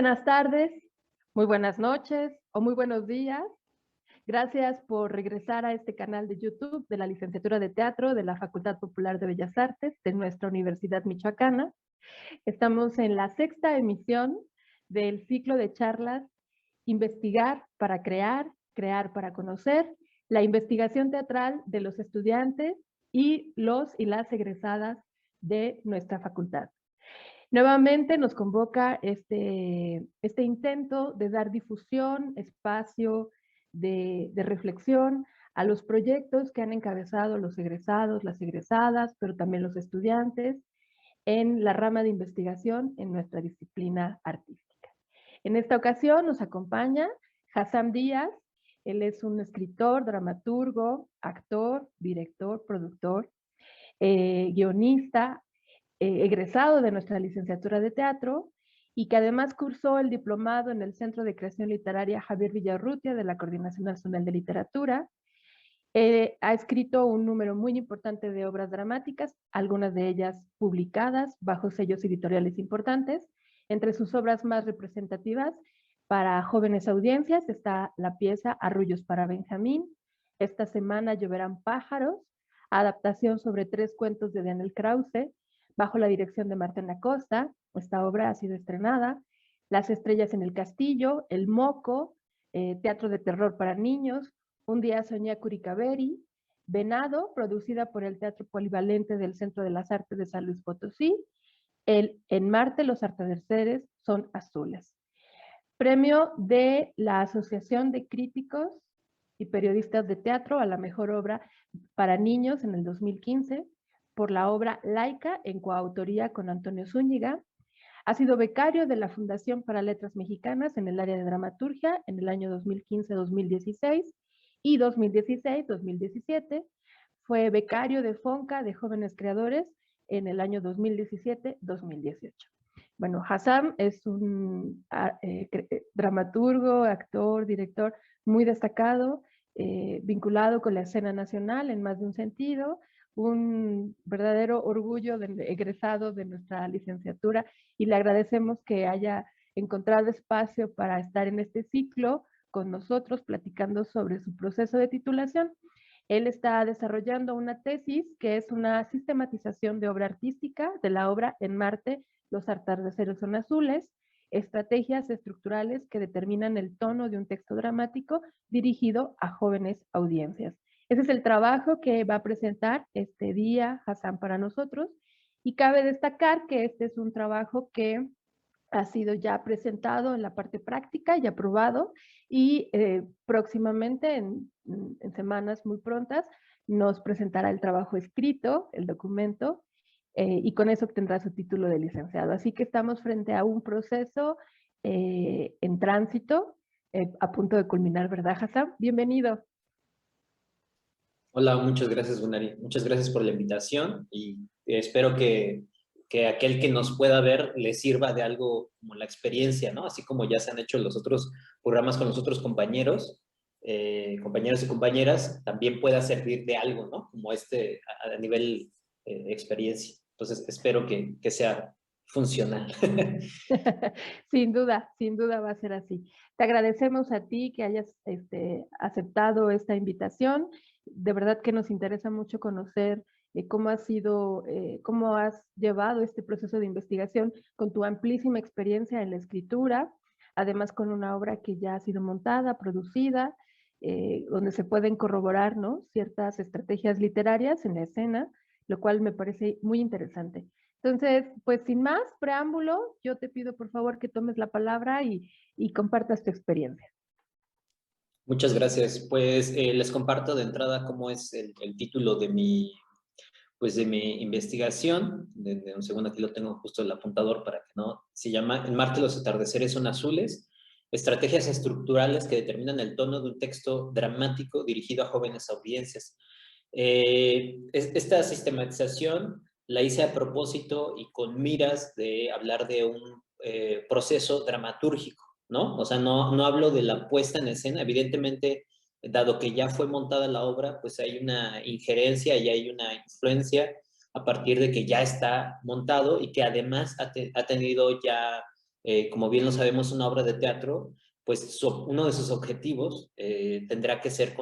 buenas tardes, muy buenas noches o muy buenos días. Gracias por regresar a este canal de YouTube de la Licenciatura de Teatro de la Facultad Popular de Bellas Artes de nuestra Universidad Michoacana. Estamos en la sexta emisión del ciclo de charlas Investigar para crear, crear para conocer, la investigación teatral de los estudiantes y los y las egresadas de nuestra facultad. Nuevamente nos convoca este intento de dar difusión, espacio de reflexión a los proyectos que han encabezado los egresados, las egresadas, pero también los estudiantes en la rama de investigación en nuestra disciplina artística. En esta ocasión nos acompaña Hassam Díaz. Él es un escritor, dramaturgo, actor, director, productor, guionista, egresado de nuestra licenciatura de teatro y que además cursó el diplomado en el Centro de Creación Literaria Javier Villarrutia de la Coordinación Nacional de Literatura. Ha escrito un número muy importante de obras dramáticas, algunas de ellas publicadas bajo sellos editoriales importantes. Entre sus obras más representativas para jóvenes audiencias está la pieza Arrullos para Benjamín, Esta semana lloverán pájaros, adaptación sobre 3 cuentos de Daniel Krause, bajo la dirección de Martín Acosta. Esta obra ha sido estrenada. Las estrellas en el castillo, El Moco, teatro de terror para niños, Un día soñé a Curicaberry, Venado, producida por el Teatro Polivalente del Centro de las Artes de San Luis Potosí, En Marte los atardeceres son azules. Premio de la Asociación de Críticos y Periodistas de Teatro a la mejor obra para niños en el 2015 por la obra Laica en coautoría con Antonio Zúñiga. Ha sido becario de la Fundación para Letras Mexicanas en el área de dramaturgia en el año 2015-2016 y 2016-2017. Fue becario de FONCA de Jóvenes Creadores en el año 2017-2018. Bueno, Hassam es un dramaturgo, actor, director muy destacado, vinculado con la escena nacional en más de un sentido, un verdadero orgullo de egresado de nuestra licenciatura y le agradecemos que haya encontrado espacio para estar en este ciclo con nosotros platicando sobre su proceso de titulación. Él está desarrollando una tesis que es una sistematización de obra artística de la obra En Marte los atardeceres son azules, estrategias estructurales que determinan el tono de un texto dramático dirigido a jóvenes audiencias. Ese es el trabajo que va a presentar este día Hassam para nosotros y cabe destacar que este es un trabajo que ha sido ya presentado en la parte práctica y aprobado y próximamente, en semanas muy prontas, nos presentará el trabajo escrito, el documento, y con eso obtendrá su título de licenciado. Así que estamos frente a un proceso en tránsito, a punto de culminar, ¿verdad, Hassam? Bienvenido. Hola, muchas gracias, Gunari. Muchas gracias por la invitación y espero que aquel que nos pueda ver le sirva de algo como la experiencia, ¿no? Así como ya se han hecho los otros programas con los otros compañeros, compañeros y compañeras, también pueda servir de algo, ¿no? Como a nivel experiencia. Entonces, espero que sea funcional. Sin duda va a ser así. Te agradecemos a ti que hayas aceptado esta invitación. De verdad que nos interesa mucho conocer cómo has sido, cómo has llevado este proceso de investigación con tu amplísima experiencia en la escritura, además con una obra que ya ha sido montada, producida, donde se pueden corroborar, ¿no?, ciertas estrategias literarias en la escena, lo cual me parece muy interesante. Entonces, pues sin más preámbulo, yo te pido por favor que tomes la palabra y compartas tu experiencia. Muchas gracias. Pues les comparto de entrada cómo es el título de mi investigación. De un segundo, aquí lo tengo justo el apuntador para que no. Se llama En Marte los atardeceres son azules, estrategias estructurales que determinan el tono de un texto dramático dirigido a jóvenes audiencias. Esta sistematización la hice a propósito y con miras de hablar de un proceso dramatúrgico, ¿no? O sea, no hablo de la puesta en escena. Evidentemente, dado que ya fue montada la obra, pues hay una injerencia y hay una influencia a partir de que ya está montado y que además ha tenido ya como bien lo sabemos, una obra de teatro, pues uno de sus objetivos tendrá que ser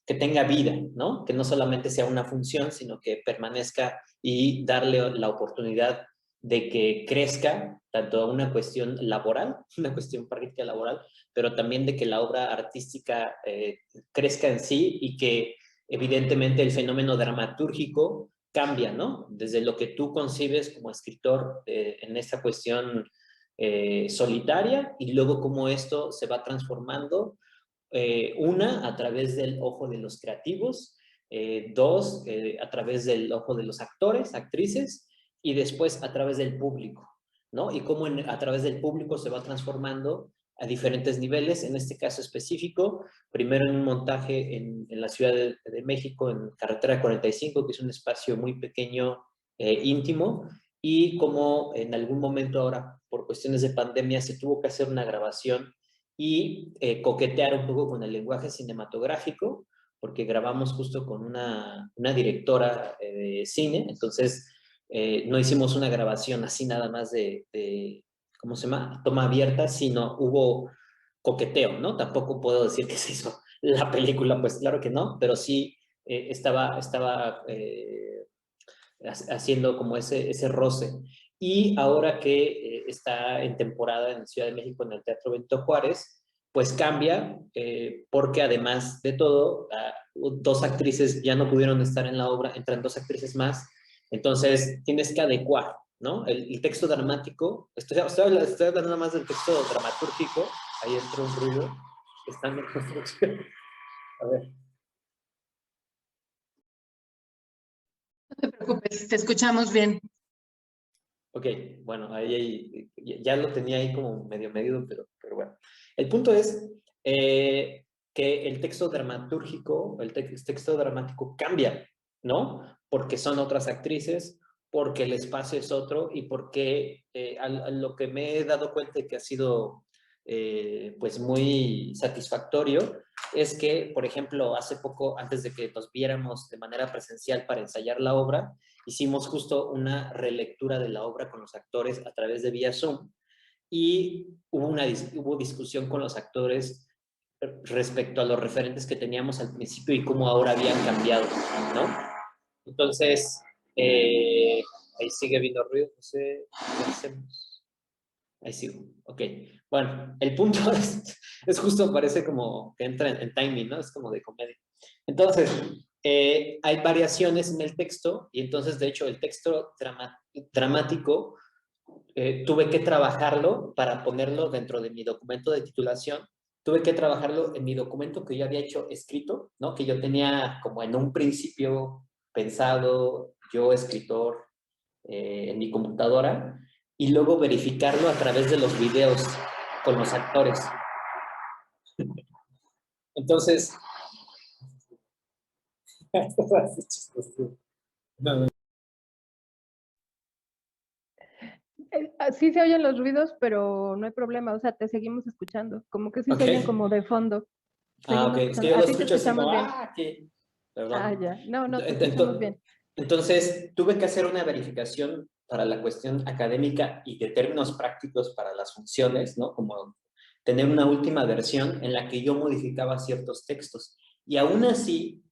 que tenga vida, ¿no? Que no solamente sea una función, sino que permanezca y darle la oportunidad de que crezca, tanto a una cuestión laboral, una cuestión práctica laboral, pero también de que la obra artística crezca en sí y que evidentemente el fenómeno dramatúrgico cambia, ¿no? Desde lo que tú concibes como escritor en esta cuestión solitaria y luego cómo esto se va transformando, una, a través del ojo de los creativos, dos, a través del ojo de los actores, actrices, y después a través del público, ¿no? Y cómo a través del público se va transformando a diferentes niveles, en este caso específico, primero en un montaje en la Ciudad de México, en Carretera 45, que es un espacio muy pequeño, íntimo, y como en algún momento ahora, por cuestiones de pandemia, se tuvo que hacer una grabación y coquetear un poco con el lenguaje cinematográfico, porque grabamos justo con una directora de cine, entonces no hicimos una grabación así nada más ¿cómo se llama? Toma abierta, sino hubo coqueteo, ¿no? Tampoco puedo decir que se hizo la película, pues claro que no, pero sí estaba haciendo como ese roce. Y ahora que está en temporada en Ciudad de México en el Teatro Benito Juárez, pues cambia, porque además de todo, dos actrices ya no pudieron estar en la obra, entran dos actrices más, entonces tienes que adecuar, ¿no? El texto dramático, estoy hablando nada más del texto dramatúrgico, ahí entró un ruido, están en construcción. A ver. No te preocupes, te escuchamos bien. Ok, bueno, ya lo tenía ahí como medio medido, pero bueno. El punto es que el texto dramatúrgico, texto dramático cambia, ¿no? Porque son otras actrices, porque el espacio es otro y porque a lo que me he dado cuenta de que ha sido pues muy satisfactorio es que, por ejemplo, hace poco, antes de que nos viéramos de manera presencial para ensayar la obra, hicimos justo una relectura de la obra con los actores a través de vía Zoom y hubo discusión con los actores respecto a los referentes que teníamos al principio y cómo ahora habían cambiado, ¿no? Entonces, ahí sigue habiendo ruido, no sé qué hacemos. Ahí sigo, ok. Bueno, el punto es justo, parece como que entra en timing, ¿no? Es como de comedia. Entonces, hay variaciones en el texto y entonces, de hecho, el texto dramático tuve que trabajarlo para ponerlo dentro de mi documento de titulación. Tuve que trabajarlo en mi documento que yo había hecho escrito, ¿no? Que yo tenía como en un principio pensado, yo escritor, en mi computadora, y luego verificarlo a través de los videos con los actores. Entonces, Sí se oyen los ruidos, pero no hay problema, o sea, te seguimos escuchando, como que sí se oyen como de fondo. Ok, Seguimos es que escuchando. yo A lo ti te escucho así escuchamos como, bien. aquí, Ah, perdón. ya. No, no, te escuchamos bien. Entonces, tuve que hacer una verificación para la cuestión académica y de términos prácticos para las funciones, ¿no? Como tener una última versión en la que yo modificaba ciertos textos. Y aún así,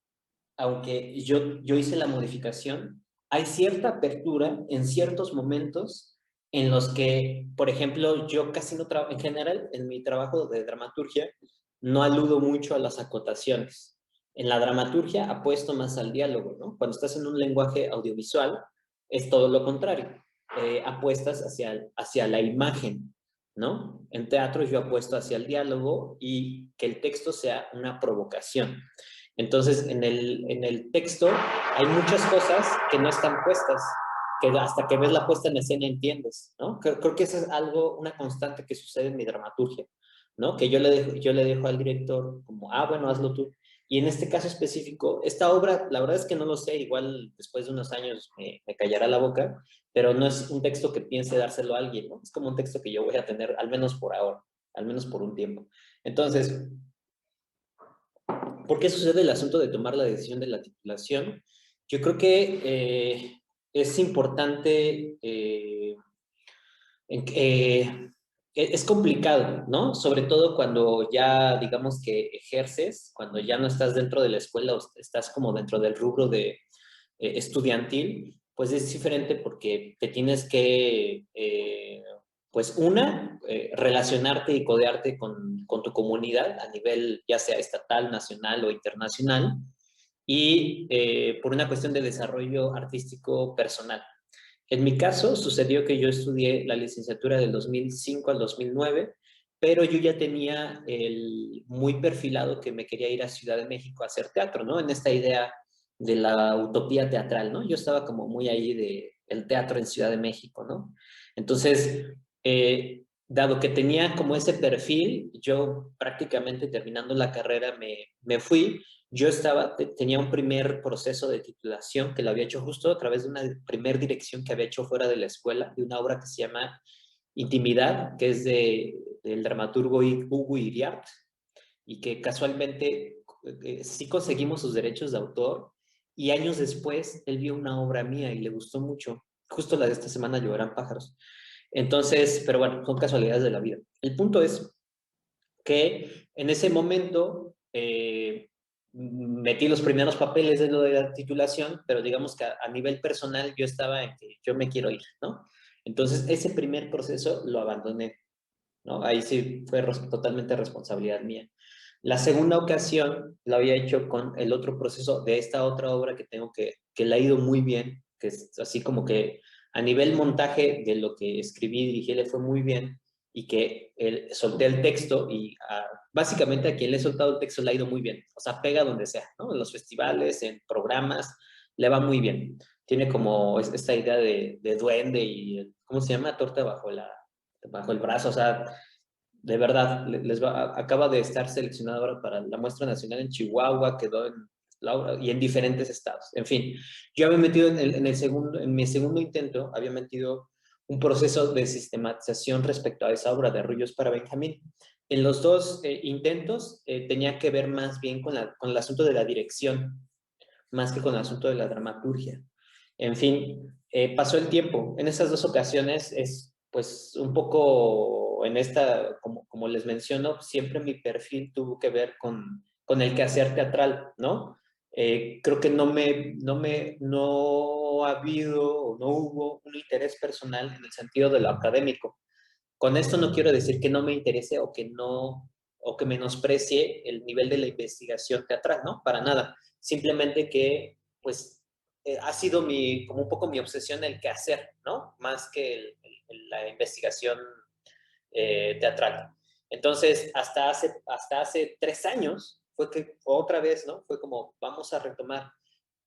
aunque yo hice la modificación, hay cierta apertura en ciertos momentos en los que, por ejemplo, yo casi no trabajo, en general, en mi trabajo de dramaturgia, no aludo mucho a las acotaciones. En la dramaturgia apuesto más al diálogo, ¿no? Cuando estás en un lenguaje audiovisual, es todo lo contrario. Apuestas hacia la imagen, ¿no? En teatro yo apuesto hacia el diálogo y que el texto sea una provocación. Entonces, en el texto hay muchas cosas que no están puestas, que hasta que ves la puesta en escena entiendes, ¿no? Creo que eso es algo, una constante que sucede en mi dramaturgia, ¿no? Que yo le dejo al director como, bueno, hazlo tú. Y en este caso específico, esta obra, la verdad es que no lo sé, igual después de unos años me callará la boca, pero no es un texto que piense dárselo a alguien, ¿no? Es como un texto que yo voy a tener, al menos por ahora, al menos por un tiempo. Entonces, ¿por qué sucede el asunto de tomar la decisión de la titulación? Yo creo que es importante es complicado, ¿no? Sobre todo cuando ya, digamos que ejerces, cuando ya no estás dentro de la escuela o estás como dentro del rubro de estudiantil, pues es diferente porque te tienes que, pues relacionarte y codearte con tu comunidad a nivel ya sea estatal, nacional o internacional, y por una cuestión de desarrollo artístico personal. En mi caso, sucedió que yo estudié la licenciatura del 2005 al 2009, pero yo ya tenía muy perfilado que me quería ir a Ciudad de México a hacer teatro, ¿no? En esta idea de la utopía teatral, ¿no? Yo estaba como muy ahí de el teatro en Ciudad de México, ¿no? Entonces, dado que tenía como ese perfil, yo prácticamente terminando la carrera me fui. Yo tenía un primer proceso de titulación que lo había hecho justo a través de una primer dirección que había hecho fuera de la escuela, de una obra que se llama Intimidad, que es del dramaturgo Hugo Iriart, y que casualmente sí conseguimos sus derechos de autor, y años después él vio una obra mía y le gustó mucho. Justo la de esta semana, Lloverán pájaros. Entonces, pero bueno, son casualidades de la vida. El punto es que en ese momento metí los primeros papeles de lo de la titulación, pero digamos que a nivel personal yo estaba en que yo me quiero ir, ¿no? Entonces ese primer proceso lo abandoné, ¿no? Ahí sí fue totalmente responsabilidad mía. La segunda ocasión lo había hecho con el otro proceso de esta otra obra que tengo que le ha ido muy bien, que es así como que a nivel montaje de lo que escribí y dirigí le fue muy bien, y que solté el texto y básicamente a quien le he soltado el texto le ha ido muy bien. O sea, pega donde sea, ¿no? En los festivales, en programas, le va muy bien. Tiene como esta idea de duende y, ¿cómo se llama? Torta bajo el brazo. O sea, de verdad, acaba de estar seleccionado ahora para la muestra nacional en Chihuahua, quedó y en diferentes estados. En fin, yo había metido en mi segundo intento, había metido un proceso de sistematización respecto a esa obra de Arrullos para Benjamín. En los dos intentos tenía que ver más bien con el asunto de la dirección, más que con el asunto de la dramaturgia. En fin, pasó el tiempo. En esas dos ocasiones es pues un poco en esta, como les menciono, siempre mi perfil tuvo que ver con el quehacer teatral, ¿no? Creo que no ha habido o no hubo un interés personal en el sentido de lo académico. Con esto no quiero decir que no me interese o que menosprecie el nivel de la investigación teatral, ¿no? Para nada. Simplemente que, pues, ha sido como un poco mi obsesión el quehacer, ¿no? Más que la investigación teatral. Entonces, hasta hace 3 años fue que otra vez, ¿no? Fue como, vamos a retomar.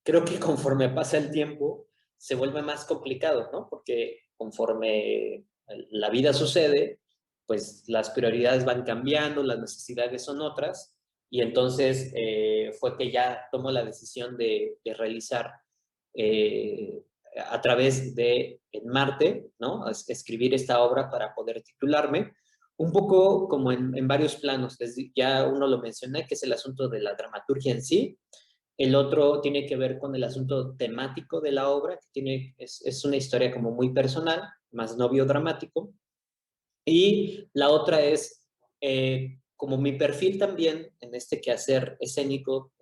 Creo que conforme pasa el tiempo, se vuelve más complicado, ¿no? Porque conforme la vida sucede, pues las prioridades van cambiando, las necesidades son otras, y entonces fue que ya tomo la decisión de realizar a través de en Marte, ¿no? Escribir esta obra para poder titularme, un poco como en varios planos. Ya uno lo mencioné, que es el asunto de la dramaturgia en sí. El otro tiene que ver con el asunto temático de la obra, que es una historia como muy personal, más no biodramático. Y la otra es, como mi perfil también en este quehacer escénico,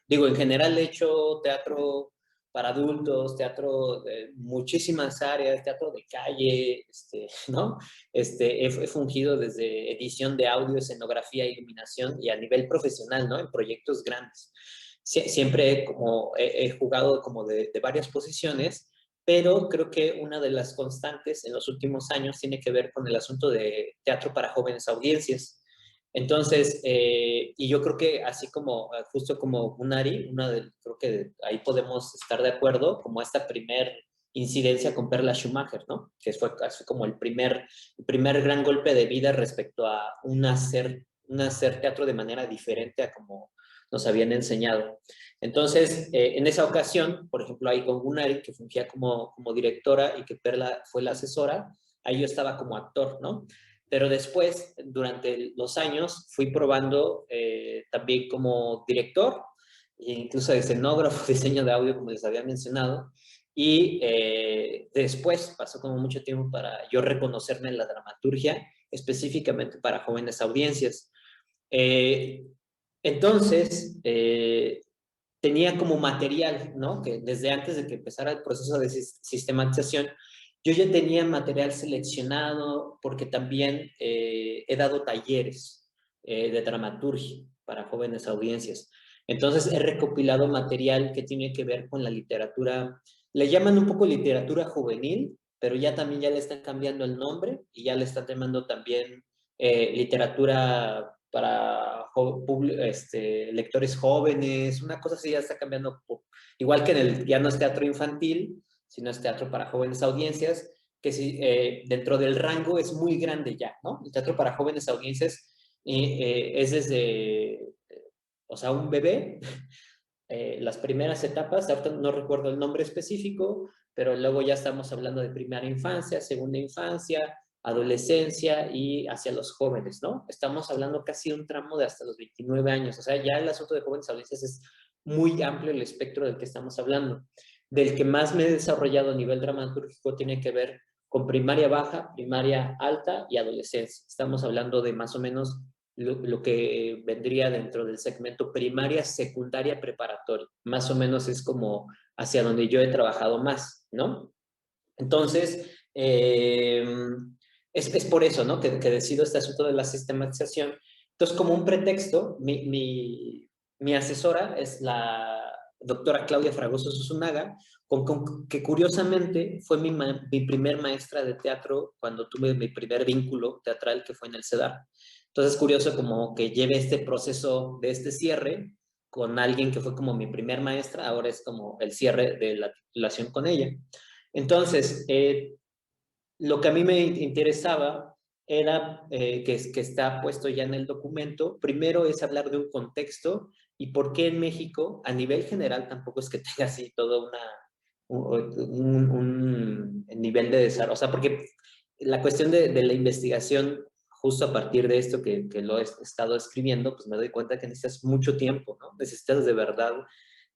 digo, en general he hecho teatro para adultos, teatro de muchísimas áreas, teatro de calle, ¿no? He fungido desde edición de audio, escenografía, iluminación y a nivel profesional, ¿no? En proyectos grandes. Siempre he jugado como de varias posiciones, pero creo que una de las constantes en los últimos años tiene que ver con el asunto de teatro para jóvenes audiencias. Entonces, y yo creo que así como, justo como Unari, creo que ahí podemos estar de acuerdo, como esta primer incidencia con Perla Schumacher, ¿no? Que fue así como el primer gran golpe de vida respecto a un hacer teatro de manera diferente a como nos habían enseñado. Entonces, en esa ocasión, por ejemplo, ahí con Gunari, que fungía como directora y que Perla fue la asesora, ahí yo estaba como actor, ¿no? Pero después, durante los años, fui probando también como director, e incluso de escenógrafo, diseño de audio, como les había mencionado, y después pasó como mucho tiempo para yo reconocerme en la dramaturgia específicamente para jóvenes audiencias. Entonces, tenía como material, ¿no? Que desde antes de que empezara el proceso de sistematización, yo ya tenía material seleccionado porque también he dado talleres de dramaturgia para jóvenes audiencias. Entonces he recopilado material que tiene que ver con la literatura, le llaman un poco literatura juvenil, pero ya también ya le están cambiando el nombre y ya le están llamando también literatura para lectores jóvenes, una cosa así ya está cambiando, igual que ya no es teatro infantil, sino es teatro para jóvenes audiencias, que sí, dentro del rango es muy grande ya, ¿no? El teatro para jóvenes audiencias es desde, o sea, un bebé, las primeras etapas, ahorita no recuerdo el nombre específico, pero luego ya estamos hablando de primera infancia, segunda infancia, adolescencia y hacia los jóvenes, ¿no? Estamos hablando casi de un tramo de hasta los 29 años, o sea, ya el asunto de jóvenes adolescentes es muy amplio el espectro del que estamos hablando. Del que más me he desarrollado a nivel dramatúrgico tiene que ver con primaria baja, primaria alta y adolescencia. Estamos hablando de más o menos lo que vendría dentro del segmento primaria, secundaria, preparatoria. Más o menos es como hacia donde yo he trabajado más, ¿no? Entonces, es por eso, ¿no? Que decido este asunto de la sistematización. Entonces, como un pretexto, mi asesora es la doctora Claudia Fragoso Susunaga, que curiosamente fue mi primer maestra de teatro cuando tuve mi primer vínculo teatral, que fue en el CEDAR. Entonces, es curioso como que lleve este proceso de este cierre con alguien que fue como mi primer maestra, ahora es como el cierre de la titulación con ella. Entonces, lo que a mí me interesaba era, que está puesto ya en el documento, primero es hablar de un contexto y por qué en México, a nivel general, tampoco es que tenga así todo un nivel de desarrollo, o sea, porque la cuestión de la investigación, justo a partir de esto que lo he estado escribiendo, pues me doy cuenta que necesitas mucho tiempo, ¿no? Necesitas de verdad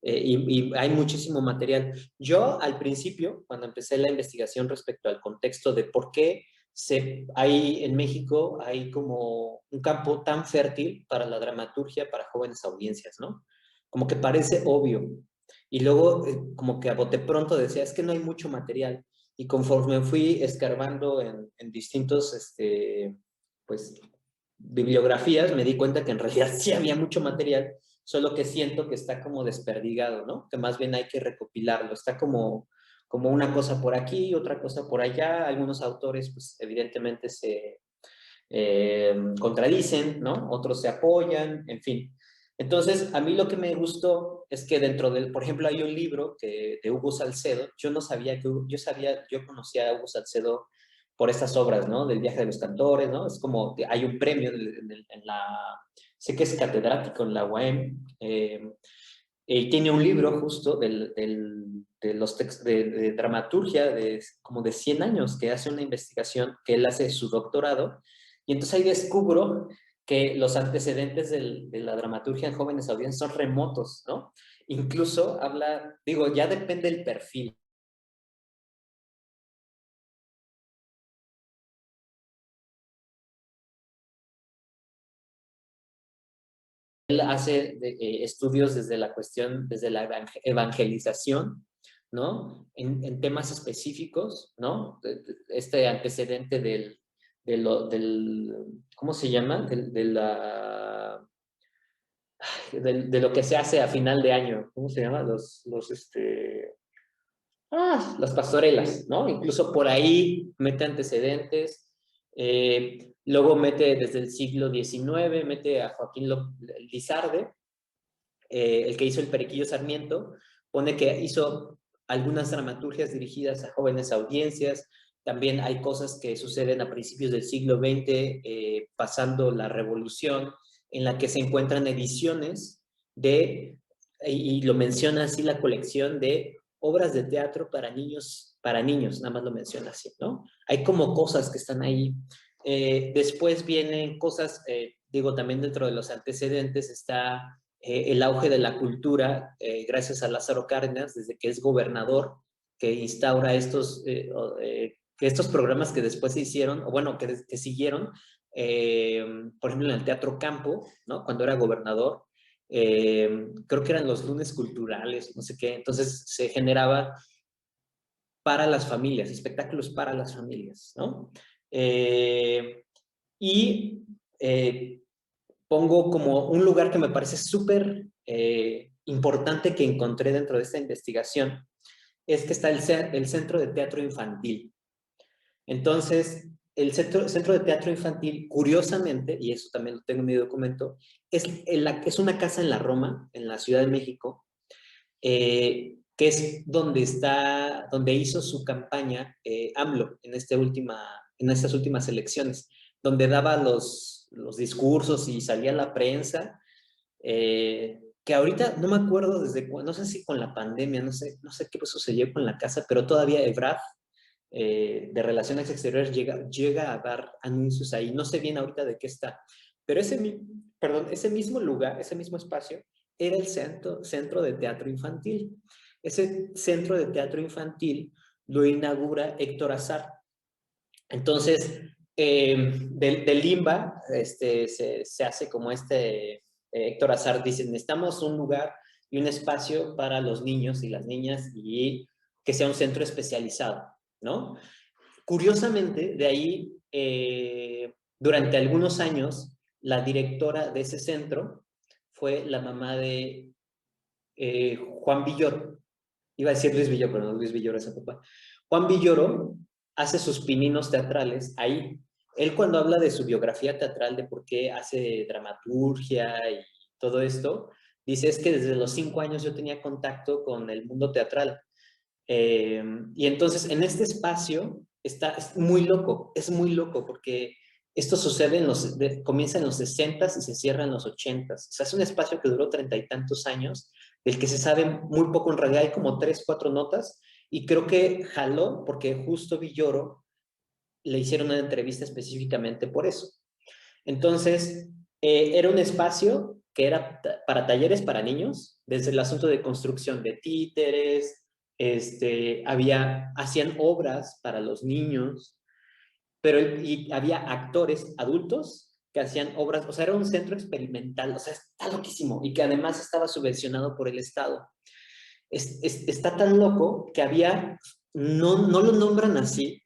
y hay muchísimo material. Yo al principio, cuando empecé la investigación respecto al contexto de por qué hay en México hay como un campo tan fértil para la dramaturgia para jóvenes audiencias, ¿no? Como que parece obvio. Y luego como que a bote pronto decía, es que no hay mucho material. Y conforme fui escarbando en distintos, pues, bibliografías, me di cuenta que en realidad sí había mucho material, solo que siento que está como desperdigado, ¿no? Que más bien hay que recopilarlo, está como una cosa por aquí, otra cosa por allá, algunos autores pues evidentemente se contradicen, ¿no? Otros se apoyan, en fin. Entonces, a mí lo que me gustó es que dentro del, por ejemplo, hay un libro de Hugo Salcedo, yo no sabía que, yo conocía a Hugo Salcedo por estas obras, ¿no? Del Viaje de los Cantores, ¿no? Es como que hay un premio en la, sé que es catedrático en la UAM, y tiene un libro justo de los textos de dramaturgia como de 100 años, que hace una investigación, que él hace su doctorado, y entonces ahí descubro que los antecedentes de la dramaturgia en jóvenes audiencias son remotos, ¿no? Incluso habla, digo, ya depende del perfil. Él hace estudios desde la cuestión, desde la evangelización, ¿no? En temas específicos, ¿no? Este antecedente del ¿cómo se llama? De lo que se hace a final de año, ¿cómo se llama? Las pastorelas, ¿no? Incluso por ahí mete antecedentes, luego mete desde el siglo XIX, mete a Joaquín Lizarde, el que hizo el Periquillo Sarmiento, pone que hizo algunas dramaturgias dirigidas a jóvenes audiencias, también hay cosas que suceden a principios del siglo XX, pasando la Revolución, en la que se encuentran ediciones y lo menciona así la colección de obras de teatro para niños, nada más lo menciona así, ¿no? Hay como cosas que están ahí. Después vienen cosas, digo, también dentro de los antecedentes está el auge de la cultura, gracias a Lázaro Cárdenas, desde que es gobernador, que instaura estos que estos programas que después se hicieron, o bueno, que siguieron, por ejemplo, en el Teatro Campo, ¿no? Cuando era gobernador, creo que eran los lunes culturales, no sé qué, entonces se generaba para las familias, espectáculos para las familias, ¿no? Y pongo como un lugar que me parece súper importante que encontré dentro de esta investigación, es que está el Centro de Teatro Infantil. Entonces, el centro de Teatro Infantil, curiosamente, y eso también lo tengo en mi documento, es una casa en la Roma, en la Ciudad de México, que es donde hizo su campaña AMLO en estas últimas elecciones, donde daba los discursos y salía la prensa, que ahorita no me acuerdo no sé si con la pandemia, no sé qué sucedió con la casa, pero todavía Ebrard, de Relaciones Exteriores, llega a dar anuncios ahí, no sé bien ahorita de qué está, pero ese mismo lugar, ese mismo espacio, era el centro de teatro infantil. Ese centro de teatro infantil lo inaugura Héctor Azar. Entonces, del Limba se hace como Héctor Azar dice, necesitamos un lugar y un espacio para los niños y las niñas y que sea un centro especializado, ¿no? Curiosamente, de ahí, durante algunos años, la directora de ese centro fue la mamá de Juan Villoro. Iba a decir Luis Villoro, pero no, Luis Villoro es el papá. Juan Villoro hace sus pininos teatrales ahí. Él cuando habla de su biografía teatral, de por qué hace dramaturgia y todo esto, dice es que desde los 5 años yo tenía contacto con el mundo teatral. Y entonces en este espacio es muy loco porque esto sucede comienza en los 60s y se cierra en los 80s. O sea, es un espacio que duró 30 y tantos años, del que se sabe muy poco, en realidad hay como 3, 4 notas, y creo que jaló porque justo Villoro le hicieron una entrevista específicamente por eso. Entonces, era un espacio que era para talleres para niños, desde el asunto de construcción de títeres, hacían obras para los niños, y había actores adultos que hacían obras, o sea, era un centro experimental, o sea, está loquísimo, y que además estaba subvencionado por el Estado. Está tan loco que no lo nombran así,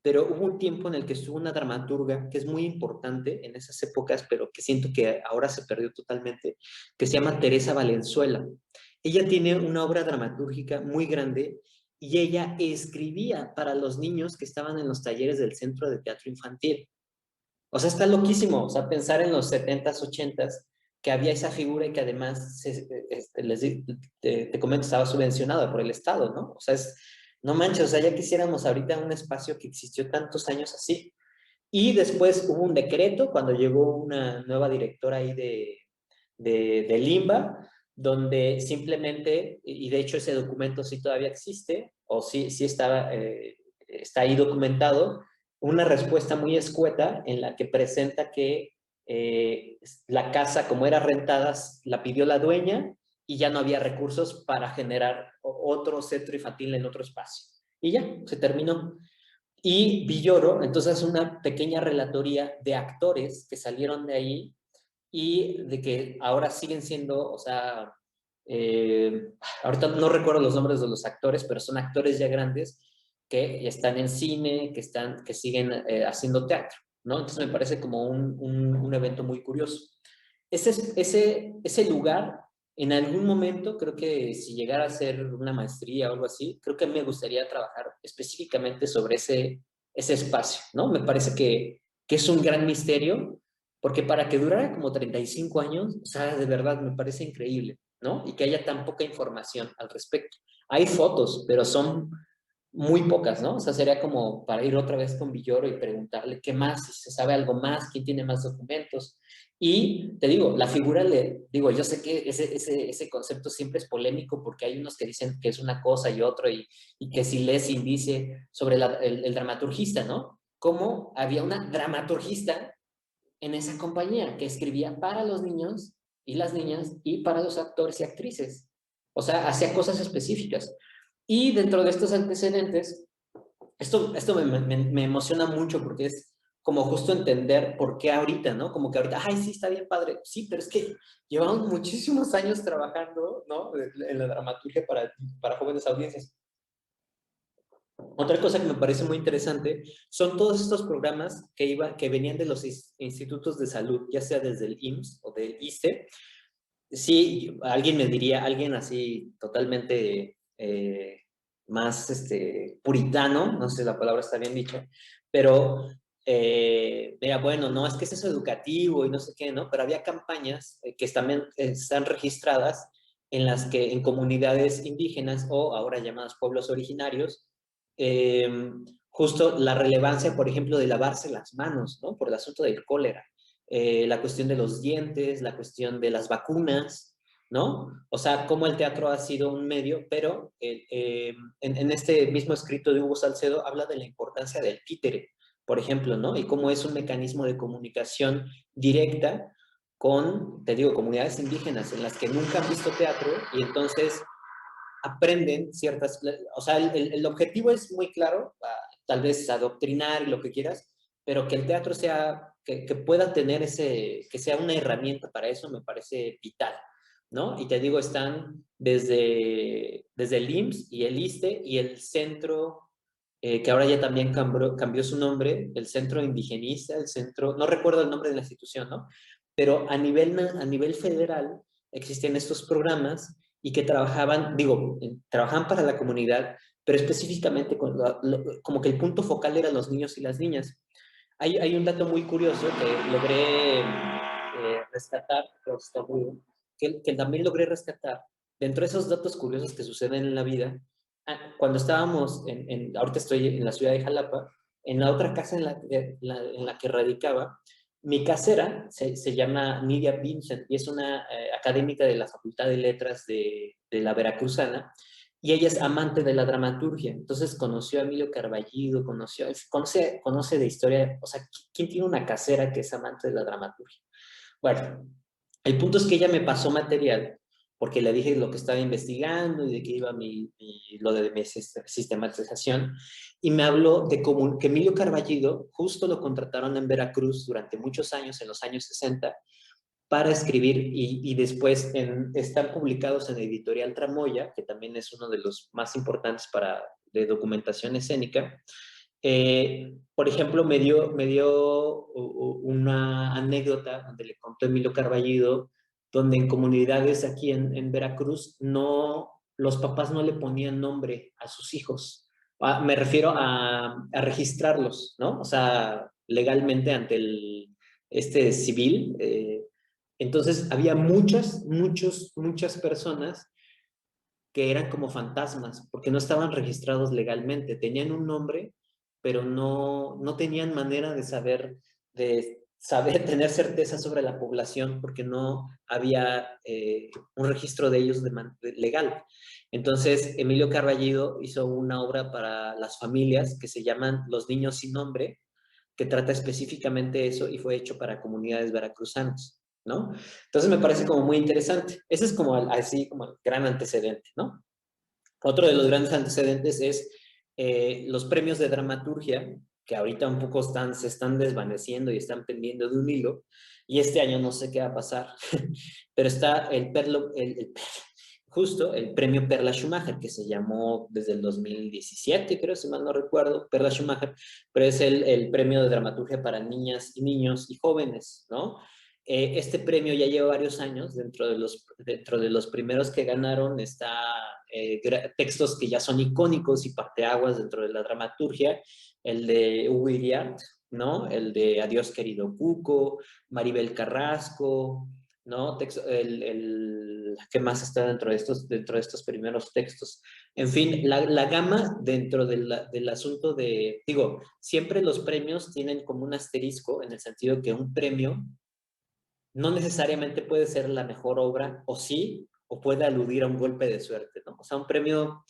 pero hubo un tiempo en el que estuvo una dramaturga que es muy importante en esas épocas, pero que siento que ahora se perdió totalmente, que se llama Teresa Valenzuela. Ella tiene una obra dramatúrgica muy grande y ella escribía para los niños que estaban en los talleres del Centro de Teatro Infantil. O sea, está loquísimo, o sea, pensar en los 70s, 80s, que había esa figura y que además, te comento, estaba subvencionada por el Estado, ¿no? O sea, no manches, o sea, ya quisiéramos ahorita un espacio que existió tantos años así. Y después hubo un decreto cuando llegó una nueva directora ahí de Limba, donde simplemente, y de hecho ese documento sí todavía existe, o sí está ahí documentado, una respuesta muy escueta en la que presenta que la casa, como era rentada, la pidió la dueña y ya no había recursos para generar otro centro infantil en otro espacio. Y ya, se terminó. Y Villoro, entonces, hace una pequeña relatoría de actores que salieron de ahí y de que ahora siguen siendo, o sea, ahorita no recuerdo los nombres de los actores, pero son actores ya grandes que están en cine, que siguen haciendo teatro, ¿no? Entonces me parece como un evento muy curioso. Ese lugar, en algún momento, creo que si llegara a hacer una maestría o algo así, creo que me gustaría trabajar específicamente sobre ese espacio, ¿no? Me parece que es un gran misterio, porque para que durara como 35 años, o sea, de verdad me parece increíble, ¿no? Y que haya tan poca información al respecto. Hay fotos, pero son muy pocas, ¿no? O sea, sería como para ir otra vez con Villoro y preguntarle qué más, si se sabe algo más, quién tiene más documentos. Y te digo, la figura, yo sé que ese concepto siempre es polémico porque hay unos que dicen que es una cosa y otro, y que si lees indice sobre el dramaturgista, ¿no? Cómo había una dramaturgista en esa compañía que escribía para los niños y las niñas y para los actores y actrices. O sea, hacía cosas específicas. Y dentro de estos antecedentes, esto me emociona mucho porque es como justo entender por qué ahorita, ¿no? Como que ahorita, ay, sí, está bien padre. Sí, pero es que llevamos muchísimos años trabajando, ¿no? En la dramaturgia para jóvenes audiencias. Otra cosa que me parece muy interesante son todos estos programas que venían de los institutos de salud, ya sea desde el IMSS o del ISSSTE. Sí, alguien me diría, alguien así totalmente más puritano, no sé si la palabra está bien dicha, pero mira, bueno, no, es que es eso educativo y no sé qué, ¿no? Pero había campañas que también están registradas en las que en comunidades indígenas o ahora llamadas pueblos originarios, eh, justo la relevancia, por ejemplo, de lavarse las manos, ¿no? Por el asunto del cólera. La cuestión de los dientes, la cuestión de las vacunas, ¿no? O sea, cómo el teatro ha sido un medio, pero en este mismo escrito de Hugo Salcedo habla de la importancia del títere, por ejemplo, ¿no? Y cómo es un mecanismo de comunicación directa con, te digo, comunidades indígenas en las que nunca han visto teatro y entonces aprenden ciertas, o sea, el objetivo es muy claro, tal vez adoctrinar y lo que quieras, pero que el teatro sea, que pueda tener que sea una herramienta para eso, me parece vital, ¿no? Y te digo, están desde el IMSS y el ISSSTE y el centro, que ahora ya también cambió su nombre, el centro indigenista, el centro, no recuerdo el nombre de la institución, ¿no? Pero a nivel federal existen estos programas y que trabajaban, digo, trabajaban para la comunidad, pero específicamente como que el punto focal eran los niños y las niñas. Hay un dato muy curioso que logré rescatar, que también logré rescatar. Dentro de esos datos curiosos que suceden en la vida, cuando estábamos, ahorita estoy en la ciudad de Jalapa, en la otra casa en la que radicaba, mi casera se llama Nidia Vincent y es una académica de la Facultad de Letras de la Veracruzana y ella es amante de la dramaturgia. Entonces conoció a Emilio Carballido, conoce de historia, o sea, ¿quién tiene una casera que es amante de la dramaturgia? Bueno, el punto es que ella me pasó material porque le dije lo que estaba investigando y de qué iba lo de mi sistematización, y me habló de cómo que Emilio Carballido justo lo contrataron en Veracruz durante muchos años, en los años 60, para escribir y después están publicados en Editorial Tramoya, que también es uno de los más importantes de documentación escénica. Por ejemplo, me dio una anécdota donde le contó Emilio Carballido, donde en comunidades aquí en Veracruz los papás no le ponían nombre a sus hijos. Me refiero a registrarlos, ¿no? O sea, legalmente ante este civil. Entonces, había muchas personas que eran como fantasmas, porque no estaban registrados legalmente. Tenían un nombre, pero no tenían manera de saber, tener certeza sobre la población, porque no había un registro de ellos legal. Entonces, Emilio Carballido hizo una obra para las familias que se llaman Los Niños Sin Nombre, que trata específicamente eso y fue hecho para comunidades veracruzanas, ¿no? Entonces me parece como muy interesante. Ese es como así como el gran antecedente, ¿no? Otro de los grandes antecedentes es los premios de dramaturgia, que ahorita un poco se están desvaneciendo y están pendiendo de un hilo, y este año no sé qué va a pasar, pero está justo el premio Perla Schumacher, que se llamó desde el 2017, creo, si mal no recuerdo, Perla Schumacher, pero es el premio de dramaturgia para niñas y niños y jóvenes, ¿no? Este premio ya lleva varios años, dentro de los primeros que ganaron está textos que ya son icónicos y parteaguas dentro de la dramaturgia, el de Hugo Iriart, ¿no? El de Adiós querido Cuco, Maribel Carrasco, ¿no? ¿Qué más está dentro de estos primeros textos? En fin, la gama dentro del asunto digo, siempre los premios tienen como un asterisco en el sentido que un premio no necesariamente puede ser la mejor obra, o sí, o puede aludir a un golpe de suerte, ¿no? O sea, un premio,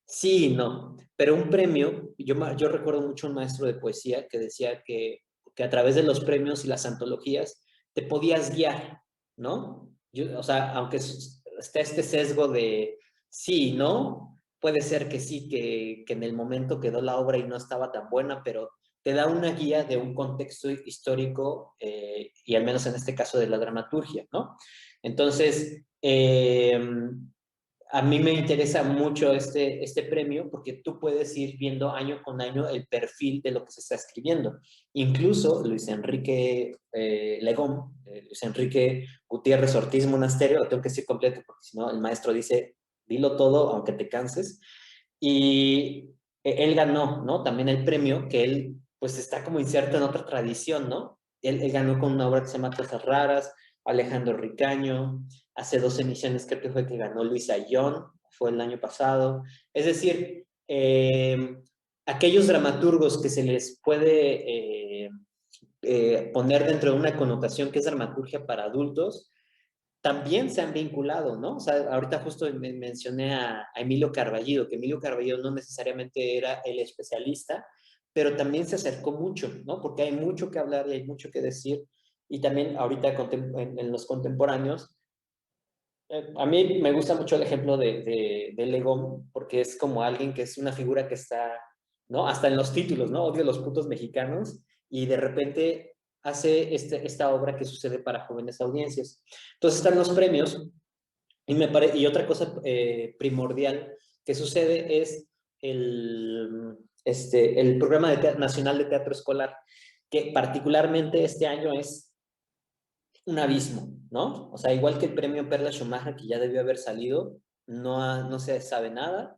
sí y no, pero un premio, yo recuerdo mucho un maestro de poesía que decía que a través de los premios y las antologías te podías guiar, ¿no? O sea, aunque esté este sesgo de sí y no, puede ser que sí, que en el momento quedó la obra y no estaba tan buena, pero te da una guía de un contexto histórico y al menos en este caso de la dramaturgia, ¿no? Entonces, a mí me interesa mucho este premio porque tú puedes ir viendo año con año el perfil de lo que se está escribiendo. Incluso Luis Enrique Legón, Luis Enrique Gutiérrez Ortiz Monasterio, lo tengo que decir completo porque si no el maestro dice, dilo todo aunque te canses. Y él ganó, ¿no? También el premio, que él pues está como inserto en otra tradición, ¿no? Él ganó con una obra que se llama Cosas Raras, Alejandro Ricaño, hace 2 emisiones creo que fue que ganó Luis Ayllón, fue el año pasado. Es decir, aquellos dramaturgos que se les puede poner dentro de una connotación que es dramaturgia para adultos, también se han vinculado, ¿no? O sea, ahorita justo mencioné a Emilio Carballido, que Emilio Carballido no necesariamente era el especialista, pero también se acercó mucho, ¿no? Porque hay mucho que hablar y hay mucho que decir. Y también ahorita en los contemporáneos, a mí me gusta mucho el ejemplo de Legón, porque es como alguien que es una figura que está, ¿no? Hasta en los títulos, ¿no? Odio a los putos mexicanos, y de repente hace esta obra que sucede para jóvenes audiencias. Entonces están los premios, y otra cosa primordial que sucede es el Programa Nacional de Teatro Escolar, que particularmente este año es un abismo, ¿no? O sea, igual que el premio Perla Schumacher, que ya debió haber salido, no se sabe nada,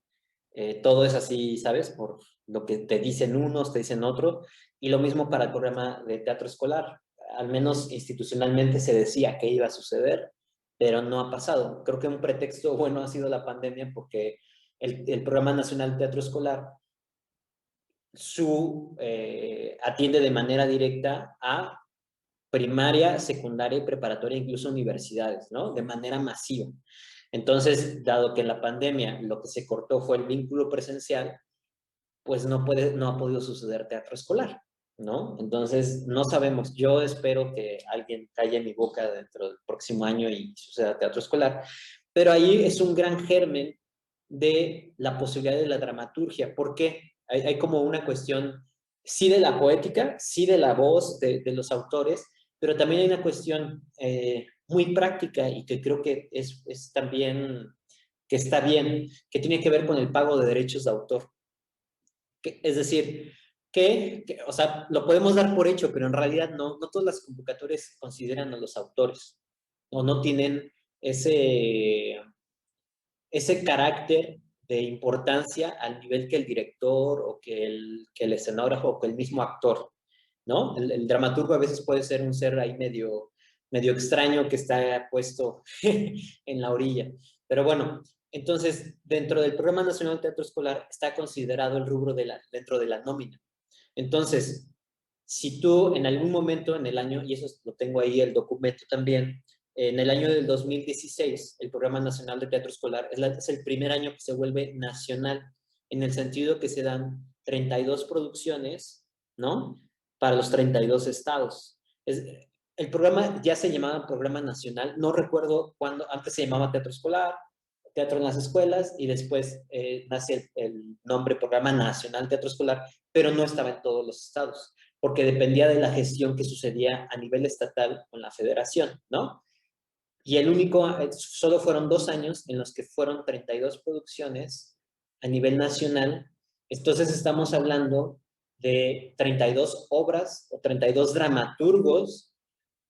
todo es así, ¿sabes? Por lo que te dicen unos, te dicen otros, y lo mismo para el programa de teatro escolar. Al menos institucionalmente se decía que iba a suceder, pero no ha pasado. Creo que un pretexto bueno ha sido la pandemia, porque el Programa Nacional de Teatro Escolar atiende de manera directa a primaria, secundaria y preparatoria, incluso universidades, ¿no? De manera masiva. Entonces, dado que en la pandemia lo que se cortó fue el vínculo presencial, pues no ha podido suceder teatro escolar, ¿no? Entonces, no sabemos. Yo espero que alguien calle mi boca dentro del próximo año y suceda teatro escolar, pero ahí es un gran germen de la posibilidad de la dramaturgia. ¿Por qué? Hay como una cuestión, sí de la poética, sí de la voz de los autores, pero también hay una cuestión muy práctica y que creo que es también, que está bien, que tiene que ver con el pago de derechos de autor. Es decir, o sea, lo podemos dar por hecho, pero en realidad no todas las convocatorias consideran a los autores, o no tienen ese carácter de importancia al nivel que el director o que el escenógrafo o que el mismo actor, ¿no? El dramaturgo a veces puede ser un ser ahí medio extraño que está puesto en la orilla. Pero bueno, entonces, dentro del Programa Nacional de Teatro Escolar está considerado el rubro dentro de la nómina. Entonces, si tú en algún momento en el año, y eso lo tengo ahí el documento también, en el año del 2016, el Programa Nacional de Teatro Escolar es el primer año que se vuelve nacional, en el sentido que se dan 32 producciones, ¿no? Para los 32 estados. El programa ya se llamaba Programa Nacional, no recuerdo cuándo, antes se llamaba Teatro Escolar, Teatro en las Escuelas, y después nace el nombre Programa Nacional Teatro Escolar, pero no estaba en todos los estados, porque dependía de la gestión que sucedía a nivel estatal con la federación, ¿no? Y solo fueron 2 años en los que fueron 32 producciones a nivel nacional. Entonces estamos hablando de 32 obras o 32 dramaturgos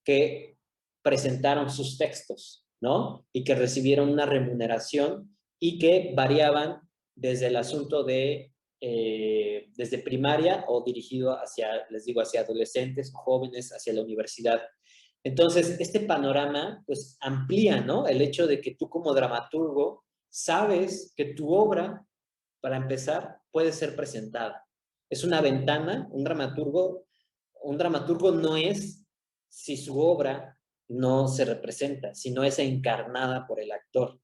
que presentaron sus textos, ¿no? Y que recibieron una remuneración y que variaban desde el asunto desde primaria o dirigido les digo, hacia adolescentes, jóvenes, hacia la universidad. Entonces, este panorama, pues, amplía, ¿no? El hecho de que tú como dramaturgo sabes que tu obra, para empezar, puede ser presentada. Es una ventana, un dramaturgo no es si su obra no se representa, sino es encarnada por el actor.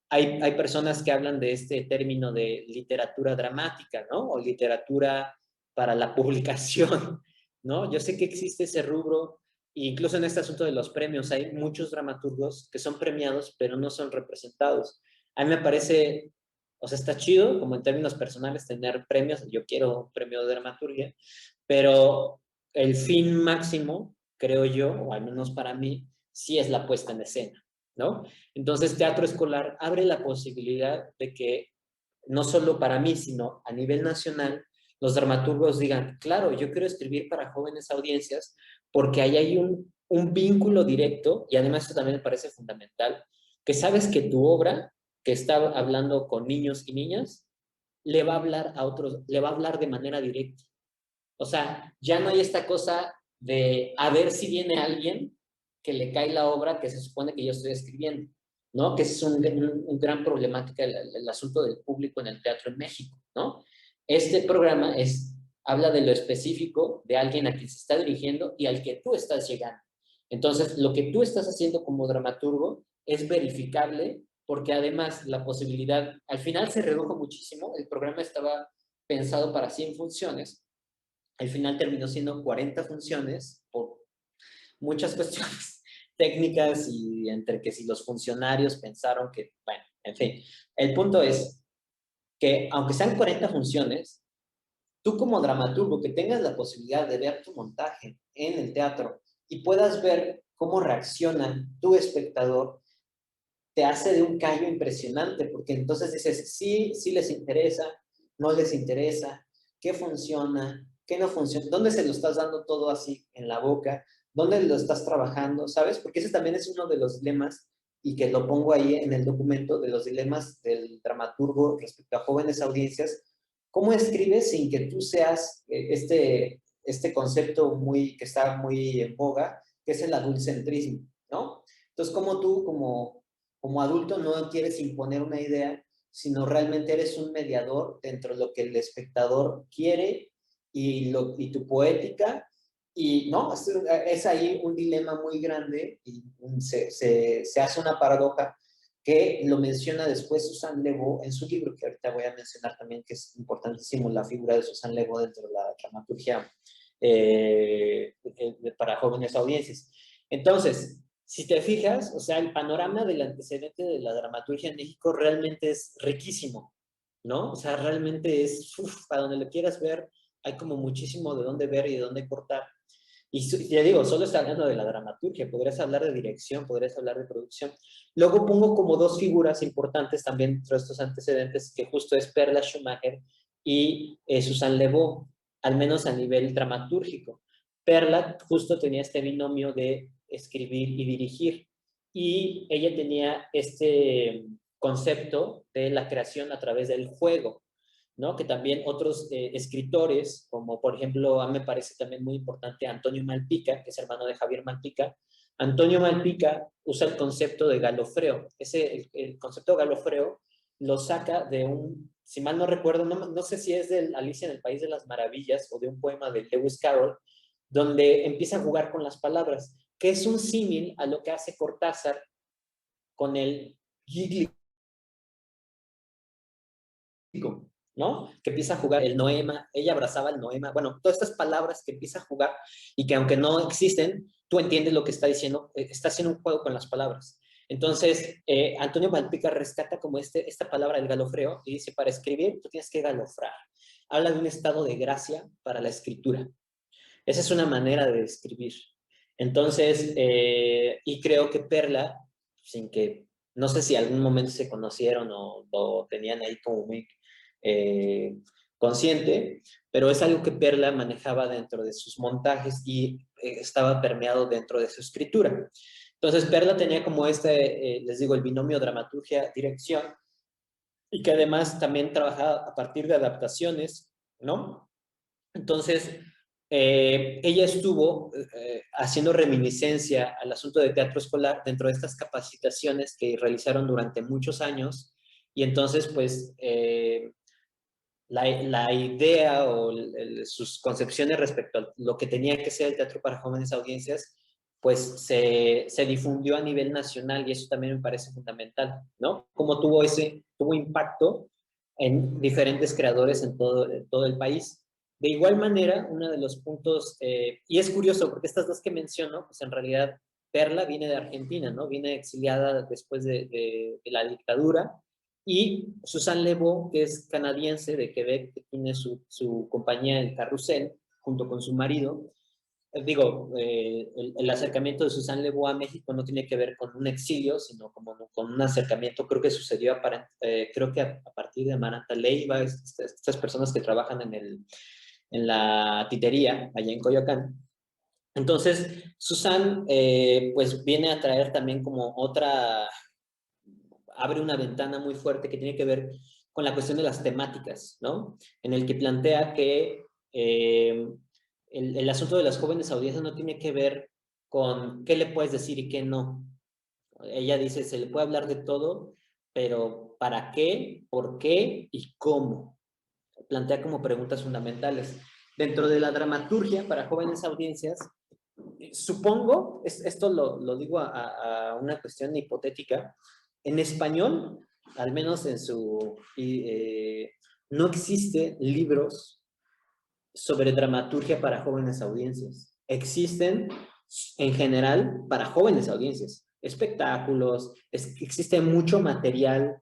Hay personas que hablan de este término de literatura dramática, ¿no? O literatura para la publicación, ¿no? Yo sé que existe ese rubro, e incluso en este asunto de los premios hay muchos dramaturgos que son premiados, pero no son representados. A mí me parece O sea, está chido, como en términos personales, tener premios. Yo quiero un premio de dramaturgia, pero el fin máximo, creo yo, o al menos para mí, sí es la puesta en escena, ¿no? Entonces, teatro escolar abre la posibilidad de que, no solo para mí, sino a nivel nacional, los dramaturgos digan, claro, yo quiero escribir para jóvenes audiencias, porque ahí hay un vínculo directo, y además esto también me parece fundamental, que sabes que tu obra, que está hablando con niños y niñas, le va a hablar a otros, le va a hablar de manera directa. O sea, ya no hay esta cosa de a ver si viene alguien que le cae la obra que se supone que yo estoy escribiendo, ¿no? Que ese es un gran problemática el asunto del público en el teatro en México, ¿no? Este programa habla de lo específico de alguien a quien se está dirigiendo y al que tú estás llegando. Entonces, lo que tú estás haciendo como dramaturgo es verificable porque además la posibilidad, al final se redujo muchísimo, el programa estaba pensado para 100 funciones, al final terminó siendo 40 funciones por muchas cuestiones técnicas y entre que si los funcionarios pensaron que, bueno, en fin. El punto es que aunque sean 40 funciones, tú como dramaturgo que tengas la posibilidad de ver tu montaje en el teatro y puedas ver cómo reacciona tu espectador, te hace de un callo impresionante, porque entonces dices, sí, sí les interesa, no les interesa, qué funciona, qué no funciona, dónde se lo estás dando todo así en la boca, dónde lo estás trabajando, ¿sabes? Porque ese también es uno de los dilemas, y que lo pongo ahí en el documento, de los dilemas del dramaturgo respecto a jóvenes audiencias. ¿Cómo escribes sin que tú seas este concepto que está muy en boga, que es el adultcentrismo, ¿no? Entonces, ¿cómo tú, como adulto, no quieres imponer una idea, sino realmente eres un mediador dentro de lo que el espectador quiere y tu poética? Y no, es ahí un dilema muy grande y se hace una paradoja que lo menciona después Susan Lebeau en su libro, que ahorita voy a mencionar también, que es importantísimo, la figura de Susan Lebeau dentro de la dramaturgia para jóvenes audiencias. Entonces, si te fijas, o sea, el panorama del antecedente de la dramaturgia en México realmente es riquísimo, ¿no? O sea, realmente es, para donde lo quieras ver, hay como muchísimo de dónde ver y de dónde cortar. Y ya digo, solo está hablando de la dramaturgia, podrías hablar de dirección, podrías hablar de producción. Luego pongo como dos figuras importantes también dentro de estos antecedentes, que justo es Perla Schumacher y Susan Lebeau, al menos a nivel dramatúrgico. Perla justo tenía este binomio de escribir y dirigir, y ella tenía este concepto de la creación a través del juego, ¿no? Que también otros escritores, como por ejemplo, a mí me parece también muy importante Antonio Malpica, que es hermano de Javier Malpica. Antonio Malpica usa el concepto de Galofreo. El concepto de Galofreo lo saca de si mal no recuerdo, no sé si es de Alicia en el País de las Maravillas o de un poema de Lewis Carroll, donde empieza a jugar con las palabras, que es un símil a lo que hace Cortázar con el gíglico, ¿no? Que empieza a jugar el noema, ella abrazaba el noema, bueno, todas estas palabras que empieza a jugar y que aunque no existen, tú entiendes lo que está diciendo, está haciendo un juego con las palabras. Entonces, Antonio Malpica rescata como esta palabra del galofreo y dice, para escribir tú tienes que galofrar. Habla de un estado de gracia para la escritura. Esa es una manera de escribir. Entonces, y creo que Perla, sin que, no sé si algún momento se conocieron o tenían ahí como muy consciente, pero es algo que Perla manejaba dentro de sus montajes y estaba permeado dentro de su escritura. Entonces, Perla tenía como les digo, el binomio dramaturgia-dirección, y que además también trabajaba a partir de adaptaciones, ¿no? Entonces, ella estuvo haciendo reminiscencia al asunto de teatro escolar dentro de estas capacitaciones que realizaron durante muchos años, y entonces, pues, la idea o sus concepciones respecto a lo que tenía que ser el teatro para jóvenes audiencias, pues se difundió a nivel nacional, y eso también me parece fundamental, ¿no? Cómo tuvo impacto en diferentes creadores en todo el país. De igual manera, uno de los puntos, y es curioso porque estas dos que menciono, pues en realidad Perla viene de Argentina, ¿no? Viene exiliada después de la dictadura, Y Susan Lebeau, que es canadiense de Quebec, que tiene su compañía en Carrousel, junto con su marido. El acercamiento de Susan Lebeau a México no tiene que ver con un exilio, sino como con un acercamiento, creo que sucedió creo que a partir de Amaranta Leiva, estas personas que trabajan en la titería allá en Coyoacán. Entonces, Susan pues viene a traer también como abre una ventana muy fuerte que tiene que ver con la cuestión de las temáticas, ¿no? En el que plantea que el asunto de las jóvenes audiencias no tiene que ver con qué le puedes decir y qué no. Ella dice, se le puede hablar de todo, pero ¿para qué, por qué y cómo? Plantea como preguntas fundamentales. Dentro de la dramaturgia para jóvenes audiencias, supongo, esto lo digo a una cuestión hipotética, en español, al menos no existen libros sobre dramaturgia para jóvenes audiencias. Existen en general para jóvenes audiencias, espectáculos, existe mucho material.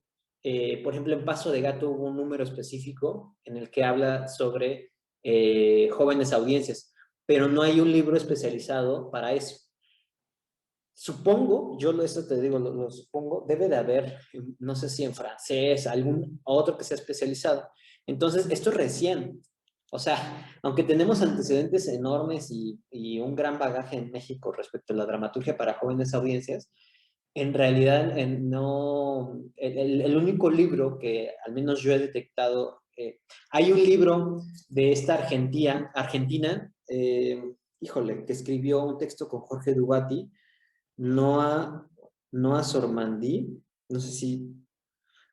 Por ejemplo, en Paso de Gato hubo un número específico en el que habla sobre jóvenes audiencias, pero no hay un libro especializado para eso. Supongo, eso te digo, lo supongo, debe de haber, no sé si en francés, algún otro que sea especializado. Entonces, esto es recién. O sea, aunque tenemos antecedentes enormes y un gran bagaje en México respecto a la dramaturgia para jóvenes audiencias, en realidad no, el único libro que al menos yo he detectado, hay un libro de esta argentina, híjole, que escribió un texto con Jorge Dubati, Noa, Noa Sormandí, no sé si...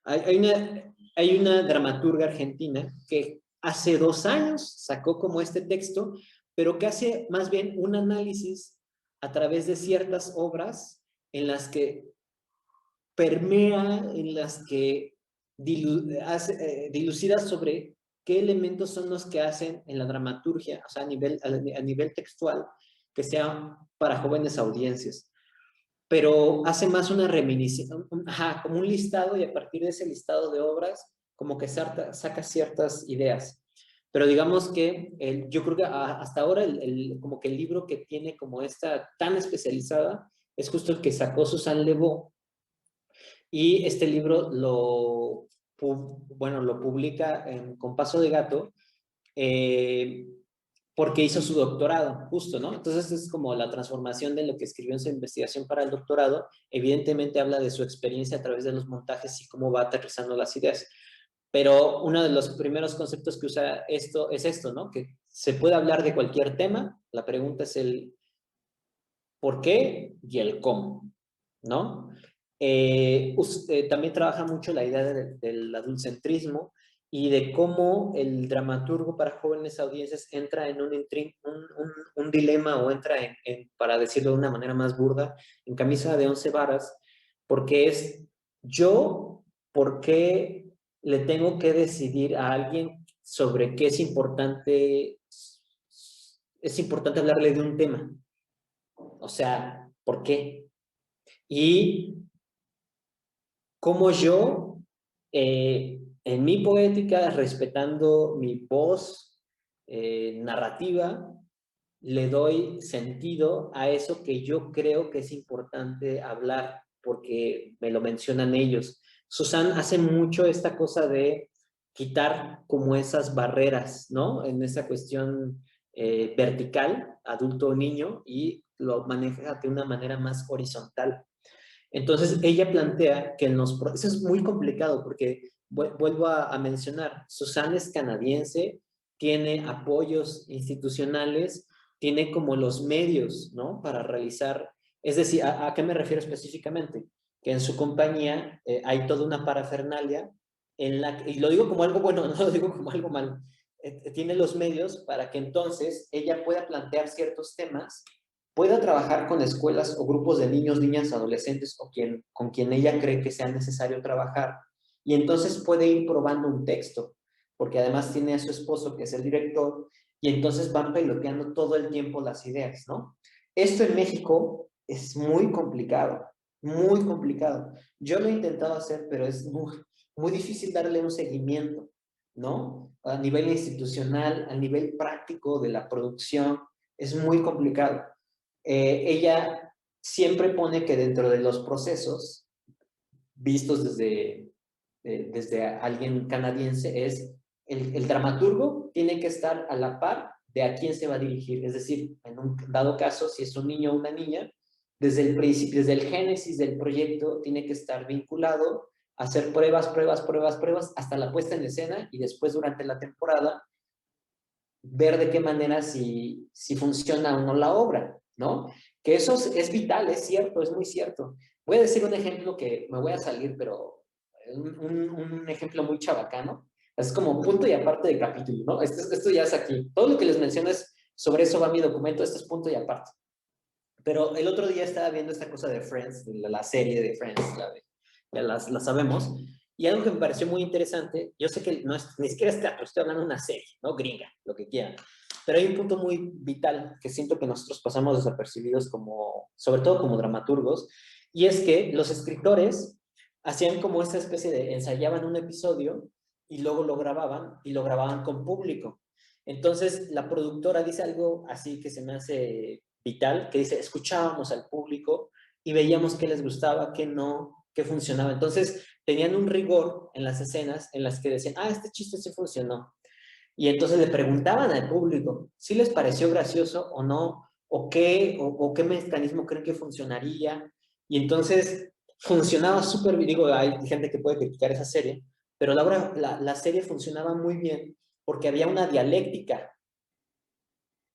Hay una dramaturga argentina que hace 2 años sacó como este texto, pero que hace más bien un análisis a través de ciertas obras en las que permea, en las que dilucida sobre qué elementos son los que hacen en la dramaturgia, o sea, a nivel textual, que sea para jóvenes audiencias, pero hace más una reminiscencia, como un listado, y a partir de ese listado de obras, como que saca ciertas ideas. Pero digamos que yo creo que hasta ahora como que el libro que tiene como esta tan especializada es justo el que sacó Susan Lebeau, y este libro lo publica con Paso de Gato, eh, porque hizo su doctorado, justo, ¿no? Entonces es como la transformación de lo que escribió en su investigación para el doctorado. Evidentemente habla de su experiencia a través de los montajes y cómo va aterrizando las ideas. Pero uno de los primeros conceptos que usa esto es esto, ¿no? Que se puede hablar de cualquier tema, la pregunta es el por qué y el cómo, ¿no? También trabaja mucho la idea del adultcentrismo y de cómo el dramaturgo para jóvenes audiencias entra en un dilema, o entra para decirlo de una manera más burda, en camisa de 11 varas, porque es yo, ¿por qué le tengo que decidir a alguien sobre qué es importante hablarle de un tema? O sea, ¿por qué? Y cómo yo, en mi poética, respetando mi voz narrativa, le doy sentido a eso que yo creo que es importante hablar, porque me lo mencionan ellos. Susan hace mucho esta cosa de quitar como esas barreras, ¿no? En esa cuestión vertical, adulto o niño, y lo maneja de una manera más horizontal. Entonces, ella plantea que eso es muy complicado porque, vuelvo a mencionar, Susan es canadiense, tiene apoyos institucionales, tiene como los medios, ¿no? Para realizar, es decir, ¿a qué me refiero específicamente? Que en su compañía hay toda una parafernalia y lo digo como algo bueno, no lo digo como algo malo, tiene los medios para que entonces ella pueda plantear ciertos temas, pueda trabajar con escuelas o grupos de niños, niñas, adolescentes o con quien ella cree que sea necesario trabajar, y entonces puede ir probando un texto, porque además tiene a su esposo que es el director, y entonces van peloteando todo el tiempo las ideas, ¿no? Esto en México es muy complicado, muy complicado. Yo lo he intentado hacer, pero muy difícil darle un seguimiento, ¿no? A nivel institucional, a nivel práctico de la producción, es muy complicado. Ella siempre pone que dentro de los procesos, vistos desde alguien canadiense, es el dramaturgo tiene que estar a la par de a quién se va a dirigir. Es decir, en un dado caso, si es un niño o una niña, desde el principio, desde el génesis del proyecto, tiene que estar vinculado a hacer pruebas, hasta la puesta en escena y después durante la temporada ver de qué manera si funciona o no la obra, ¿no? Que eso es vital, es cierto, es muy cierto. Voy a decir un ejemplo que me voy a salir, pero un ejemplo muy chabacano. Es como punto y aparte de capítulo, ¿no? Esto ya es aquí. Todo lo que les menciono es, sobre eso va mi documento, esto es punto y aparte. Pero el otro día estaba viendo esta cosa de Friends, de la serie de Friends, ya la sabemos, y algo que me pareció muy interesante, yo sé que no es, ni siquiera es teatro, estoy hablando de una serie, ¿no? Gringa, lo que quieran. Pero hay un punto muy vital que siento que nosotros pasamos desapercibidos como, sobre todo como dramaturgos, y es que los escritores hacían como esta especie de, ensayaban un episodio y luego lo grababan con público. Entonces, la productora dice algo así que se me hace vital, que dice, escuchábamos al público y veíamos qué les gustaba, qué no, qué funcionaba. Entonces, tenían un rigor en las escenas en las que decían, este chiste sí funcionó. Y entonces le preguntaban al público si les pareció gracioso o no, o qué mecanismo creen que funcionaría. Y entonces funcionaba súper bien. Digo, hay gente que puede criticar esa serie, pero la serie funcionaba muy bien porque había una dialéctica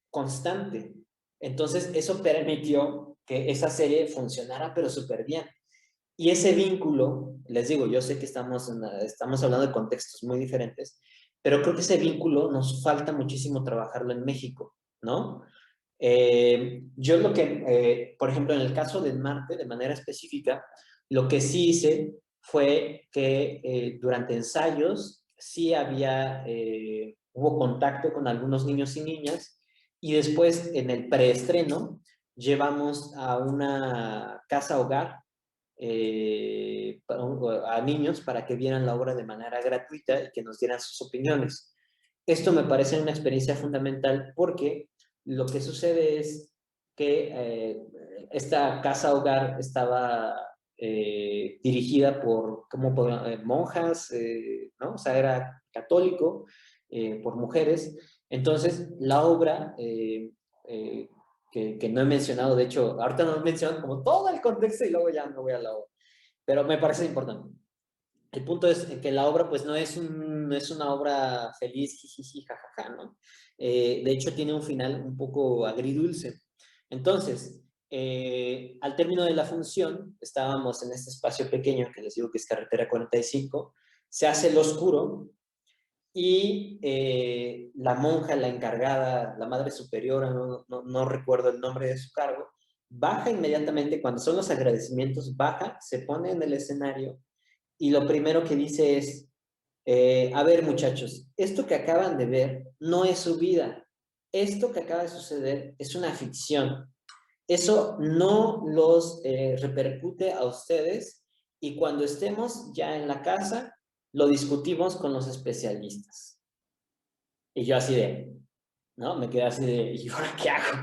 constante. Entonces, eso permitió que esa serie funcionara, pero súper bien. Y ese vínculo, les digo, yo sé que estamos hablando de contextos muy diferentes, pero creo que ese vínculo nos falta muchísimo trabajarlo en México, ¿no? Yo lo que, por ejemplo, en el caso del Marte, de manera específica, lo que sí hice fue que durante ensayos sí hubo contacto con algunos niños y niñas, y después en el preestreno llevamos a una casa hogar a niños para que vieran la obra de manera gratuita y que nos dieran sus opiniones. Esto me parece una experiencia fundamental porque lo que sucede es que esta casa hogar estaba dirigida por monjas, ¿no? O sea, era católico, por mujeres. Entonces, la obra que no he mencionado, de hecho, ahorita no he mencionado como todo el contexto y luego ya me voy a la obra, pero me parece importante. El punto es que la obra pues no es una obra feliz, jijiji, jajaja, ¿no? De hecho tiene un final un poco agridulce. Entonces, al término de la función, estábamos en este espacio pequeño que les digo que es carretera 45, se hace el oscuro y la monja, la encargada, la madre superiora, no recuerdo el nombre de su cargo, baja inmediatamente, cuando son los agradecimientos, baja, se pone en el escenario y lo primero que dice es, a ver muchachos, esto que acaban de ver no es su vida, esto que acaba de suceder es una ficción, eso no los repercute a ustedes y cuando estemos ya en la casa, lo discutimos con los especialistas. Y yo así de, ¿no? Me quedé así de, ¿y ahora qué hago?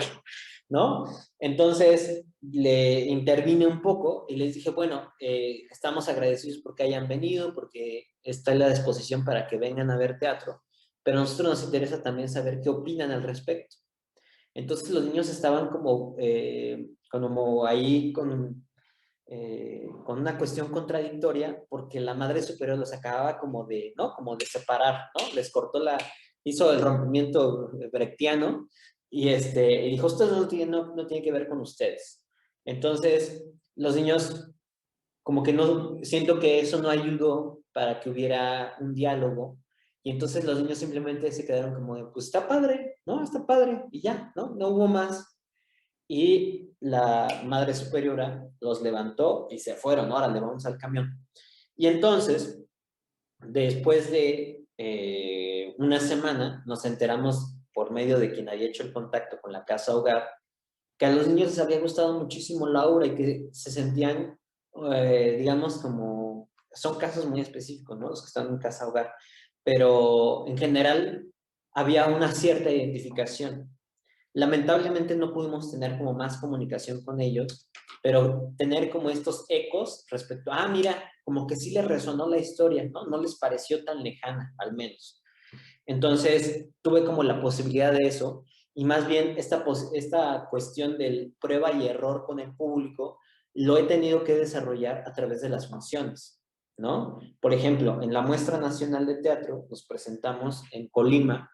¿No? Entonces le intervine un poco y les dije, bueno, estamos agradecidos porque hayan venido, porque está en la disposición para que vengan a ver teatro, pero a nosotros nos interesa también saber qué opinan al respecto. Entonces los niños estaban como ahí con una cuestión contradictoria porque la madre superior los acababa como de, ¿no? Como de separar, ¿no? Les cortó hizo el rompimiento brechtiano y dijo, esto no tiene que ver con ustedes. Entonces, los niños, como que no, siento que eso no ayudó para que hubiera un diálogo, y entonces los niños simplemente se quedaron como de, pues está padre, ¿no? Está padre, y ya, ¿no? No hubo más. Y la madre superiora los levantó y se fueron, órale, vamos al camión. Y entonces, después de una semana, nos enteramos por medio de quien había hecho el contacto con la casa hogar, que a los niños les había gustado muchísimo la obra y que se sentían, digamos, como son casos muy específicos, ¿no? Los que están en casa hogar, pero en general había una cierta identificación. Lamentablemente no pudimos tener como más comunicación con ellos, pero tener como estos ecos respecto a, mira, como que sí les resonó la historia, ¿no? No les pareció tan lejana, al menos. Entonces, tuve como la posibilidad de eso, y más bien esta cuestión del prueba y error con el público, lo he tenido que desarrollar a través de las funciones, ¿no? Por ejemplo, en la Muestra Nacional de Teatro nos presentamos en Colima.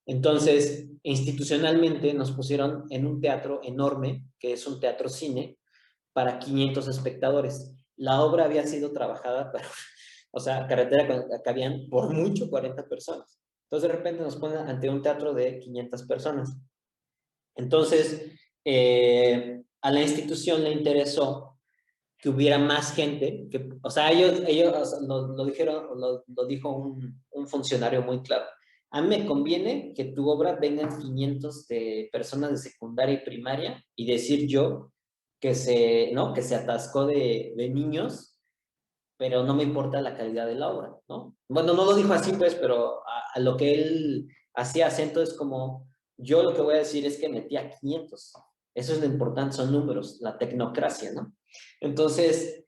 Entonces, institucionalmente nos pusieron en un teatro enorme, que es un teatro cine, para 500 espectadores. La obra había sido trabajada, pero, o sea, carretera, cabían por mucho 40 personas. Entonces, de repente nos ponen ante un teatro de 500 personas. Entonces, a la institución le interesó que hubiera más gente, que, o sea, ellos lo dijeron, lo dijo un funcionario muy claro. A mí me conviene que tu obra vengan 500 de personas de secundaria y primaria y decir yo ¿no? Que se atascó de niños, pero no me importa la calidad de la obra, ¿no? Bueno, no lo dijo así, pues, pero a lo que él hacía acento es como, yo lo que voy a decir es que metí a 500. Eso es lo importante, son números, la tecnocracia, ¿no? Entonces,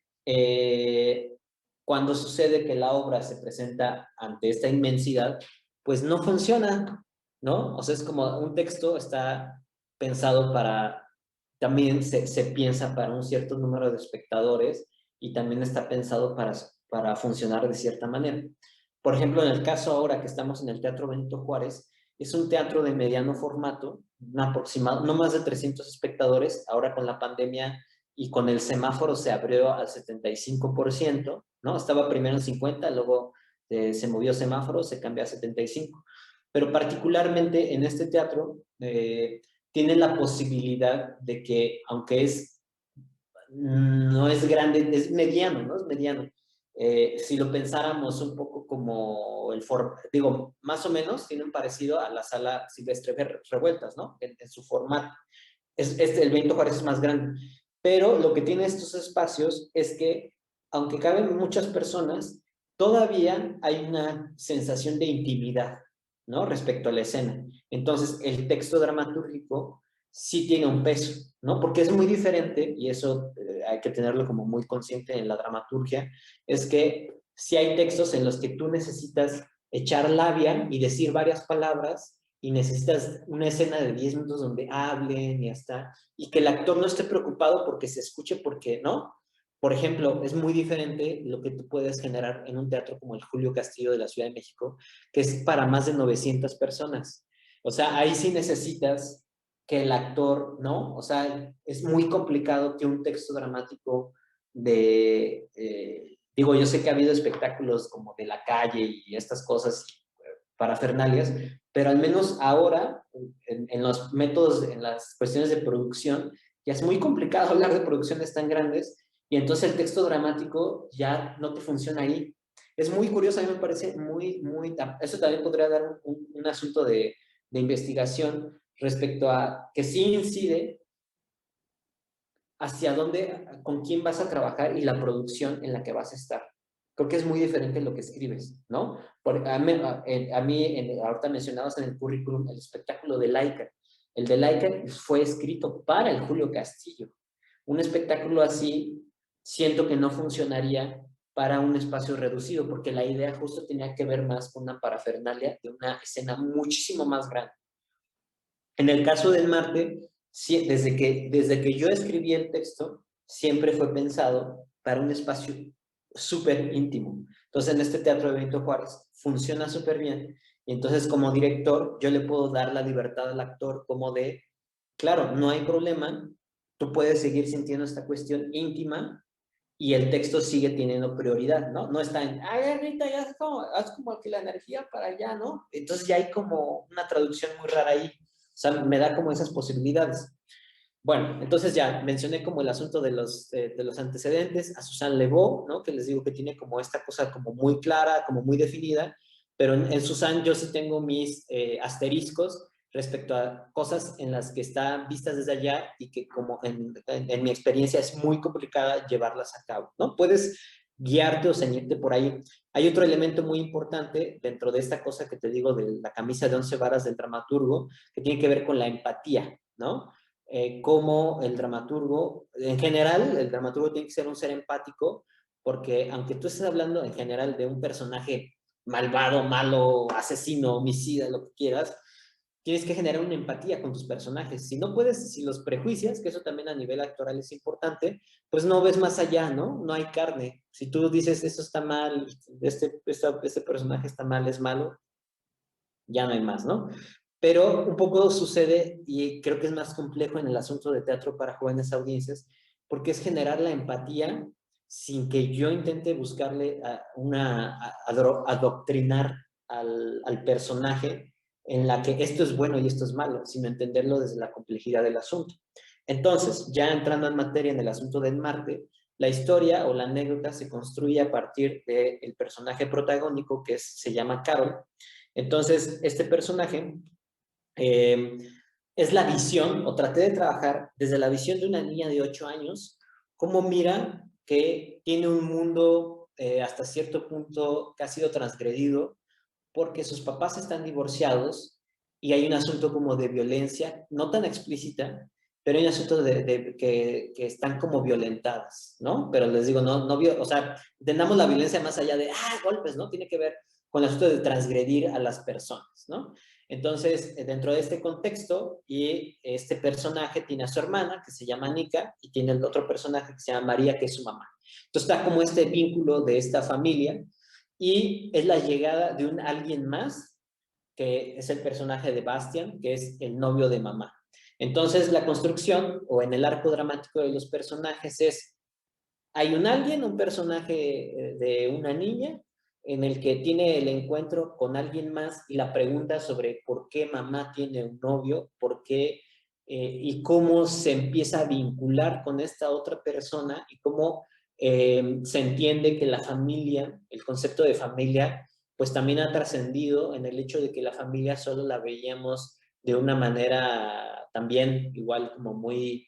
cuando sucede que la obra se presenta ante esta inmensidad, pues no funciona, ¿no? O sea, es como un texto está pensado para, también se piensa para un cierto número de espectadores y también está pensado para funcionar de cierta manera. Por ejemplo, en el caso ahora que estamos en el Teatro Benito Juárez, es un teatro de mediano formato, un aproximado, no más de 300 espectadores. Ahora con la pandemia y con el semáforo se abrió al 75%, ¿no? Estaba primero en 50, luego se movió semáforo, se cambió a 75. Pero particularmente en este teatro tiene la posibilidad de que, aunque no es grande, es mediano, ¿no? Es mediano. Si lo pensáramos un poco como digo, más o menos tienen parecido a la sala Silvestre Revueltas, ¿no? En su formato. El Benito Juárez es más grande. Pero lo que tiene estos espacios es que, aunque caben muchas personas, todavía hay una sensación de intimidad, ¿no? Respecto a la escena. Entonces, el texto dramatúrgico sí tiene un peso, ¿no? Porque es muy diferente, y eso hay que tenerlo como muy consciente en la dramaturgia, es que si hay textos en los que tú necesitas echar labia y decir varias palabras, y necesitas una escena de 10 minutos donde hablen y hasta, y que el actor no esté preocupado porque se escuche, porque no. Por ejemplo, es muy diferente lo que tú puedes generar en un teatro como el Julio Castillo de la Ciudad de México, que es para más de 900 personas. O sea, ahí sí necesitas que el actor, ¿no? O sea, es muy complicado que un texto dramático digo, yo sé que ha habido espectáculos como de la calle y estas cosas, parafernalias, pero al menos ahora, en los métodos, en las cuestiones de producción, ya es muy complicado hablar de producciones tan grandes, y entonces el texto dramático ya no te funciona ahí. Es muy curioso, a mí me parece eso también podría dar un asunto de investigación respecto a que sí incide hacia dónde, con quién vas a trabajar y la producción en la que vas a estar. Creo que es muy diferente lo que escribes, ¿no? Ahorita mencionabas en el currículum el espectáculo de Laika. El de Laika fue escrito para el Julio Castillo. Un espectáculo así siento que no funcionaría para un espacio reducido, porque la idea justo tenía que ver más con una parafernalia de una escena muchísimo más grande. En el caso del Marte, sí, desde que yo escribí el texto, siempre fue pensado para un espacio súper íntimo. Entonces, en este Teatro de Benito Juárez funciona súper bien. Y entonces, como director, yo le puedo dar la libertad al actor como de, claro, no hay problema, tú puedes seguir sintiendo esta cuestión íntima y el texto sigue teniendo prioridad, ¿no? No está en, ay, Rita, ya haz como que la energía para allá, ¿no? Entonces ya hay como una traducción muy rara ahí. O sea, me da como esas posibilidades. Bueno, entonces ya mencioné como el asunto de los antecedentes, a Susan Lebeau, ¿no? Que les digo que tiene como esta cosa como muy clara, como muy definida, pero en Susan yo sí tengo mis asteriscos respecto a cosas en las que están vistas desde allá y que como en mi experiencia es muy complicada llevarlas a cabo, ¿no? Puedes guiarte o ceñirte por ahí. Hay otro elemento muy importante dentro de esta cosa que te digo de la camisa de 11 varas del dramaturgo, que tiene que ver con la empatía, ¿no? Cómo el dramaturgo, en general, el dramaturgo tiene que ser un ser empático, porque aunque tú estés hablando en general de un personaje malvado, malo, asesino, homicida, lo que quieras, tienes que generar una empatía con tus personajes. Si no puedes, si los prejuicias, que eso también a nivel actoral es importante, pues no ves más allá, ¿no? No hay carne. Si tú dices, esto está mal, este personaje está mal, es malo, ya no hay más, ¿no? Pero un poco sucede, y creo que es más complejo en el asunto de teatro para jóvenes audiencias, porque es generar la empatía sin que yo intente buscarle adoctrinar al personaje en la que esto es bueno y esto es malo, sino entenderlo desde la complejidad del asunto. Entonces, ya entrando en materia en el asunto del Marte, la historia o la anécdota se construye a partir del personaje protagónico que se llama Carol. Entonces, este personaje eh, es la visión, o traté de trabajar desde la visión de una niña de 8 años, cómo mira que tiene un mundo hasta cierto punto que ha sido transgredido porque sus papás están divorciados y hay un asunto como de violencia, no tan explícita, pero hay un asunto que están como violentadas, ¿no? Pero les digo, o sea, entendamos la violencia más allá de, golpes, ¿no? Tiene que ver con el asunto de transgredir a las personas, ¿no? Entonces, dentro de este contexto, y este personaje tiene a su hermana, que se llama Nika, y tiene el otro personaje que se llama María, que es su mamá. Entonces está como este vínculo de esta familia, y es la llegada de alguien más, que es el personaje de Bastian, que es el novio de mamá. Entonces la construcción, o en el arco dramático de los personajes es, hay un personaje de una niña, en el que tiene el encuentro con alguien más y la pregunta sobre por qué mamá tiene un novio, por qué y cómo se empieza a vincular con esta otra persona y cómo se entiende que la familia, el concepto de familia, pues también ha trascendido en el hecho de que la familia solo la veíamos de una manera también igual como muy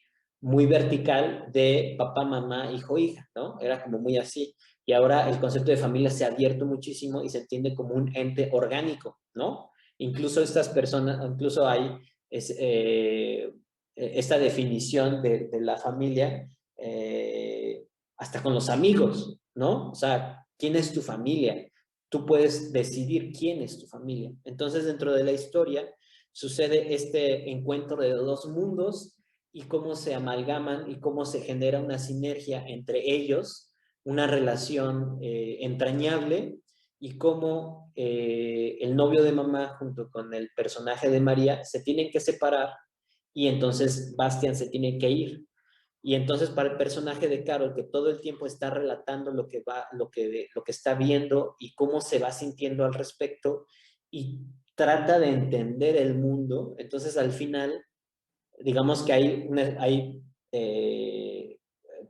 vertical de papá, mamá, hijo, hija, ¿no? Era como muy así. Y ahora el concepto de familia se ha abierto muchísimo y se entiende como un ente orgánico, ¿no? Incluso estas personas, incluso hay esta definición de la familia hasta con los amigos, ¿no? O sea, ¿quién es tu familia? Tú puedes decidir quién es tu familia. Entonces, dentro de la historia sucede este encuentro de dos mundos y cómo se amalgaman y cómo se genera una sinergia entre ellos, una relación entrañable, y cómo el novio de mamá junto con el personaje de María se tienen que separar y entonces Bastian se tiene que ir. Y entonces para el personaje de Carol, que todo el tiempo está relatando lo que está viendo y cómo se va sintiendo al respecto y trata de entender el mundo, entonces al final digamos que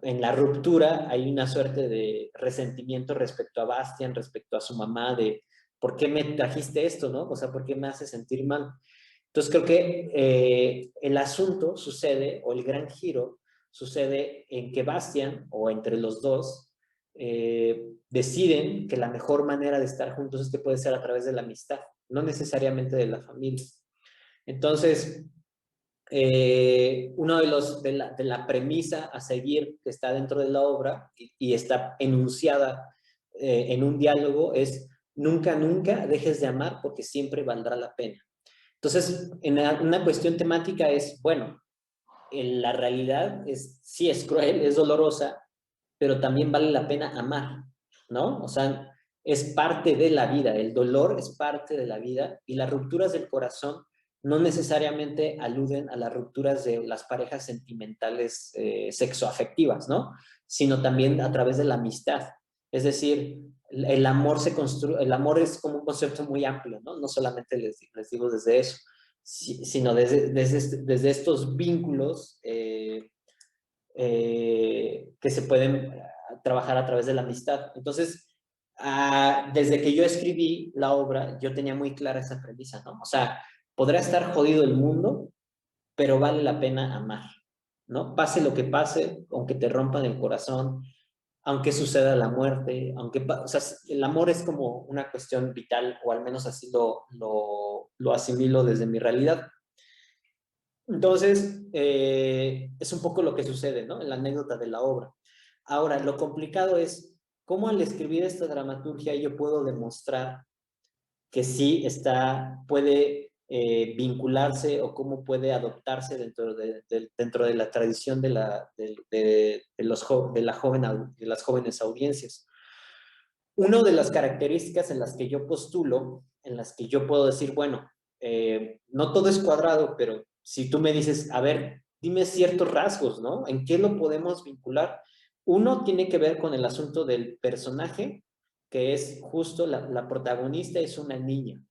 en la ruptura hay una suerte de resentimiento respecto a Bastian, respecto a su mamá, de ¿por qué me trajiste esto, no? O sea, ¿por qué me hace sentir mal? Entonces creo que el asunto sucede, o el gran giro, sucede en que Bastian, o entre los dos, deciden que la mejor manera de estar juntos es que puede ser a través de la amistad, no necesariamente de la familia. Entonces, uno de la premisa a seguir que está dentro de la obra y está enunciada en un diálogo es nunca, nunca dejes de amar porque siempre valdrá la pena. Entonces, una cuestión temática es, bueno, la realidad sí es cruel, es dolorosa, pero también vale la pena amar, ¿no? O sea, es parte de la vida, el dolor es parte de la vida y las rupturas del corazón no necesariamente aluden a las rupturas de las parejas sentimentales sexoafectivas, ¿no? Sino también a través de la amistad. Es decir, el amor el amor es como un concepto muy amplio, ¿no? No solamente les digo desde eso, sino desde estos vínculos que se pueden trabajar a través de la amistad. Entonces, desde que yo escribí la obra, yo tenía muy clara esa premisa, ¿no? O sea, podrá estar jodido el mundo, pero vale la pena amar, ¿no? Pase lo que pase, aunque te rompan el corazón, aunque suceda la muerte, o sea, el amor es como una cuestión vital, o al menos así lo asimilo desde mi realidad. Entonces, es un poco lo que sucede, ¿no? En la anécdota de la obra. Ahora, lo complicado es cómo al escribir esta dramaturgia yo puedo demostrar que sí puede vincularse o cómo puede adoptarse dentro de la tradición de las jóvenes audiencias. Una de las características en las que yo postulo, en las que yo puedo decir, bueno, no todo es cuadrado, pero si tú me dices, a ver, dime ciertos rasgos, ¿no? ¿En qué lo podemos vincular? Uno tiene que ver con el asunto del personaje, que es justo la protagonista es una niña.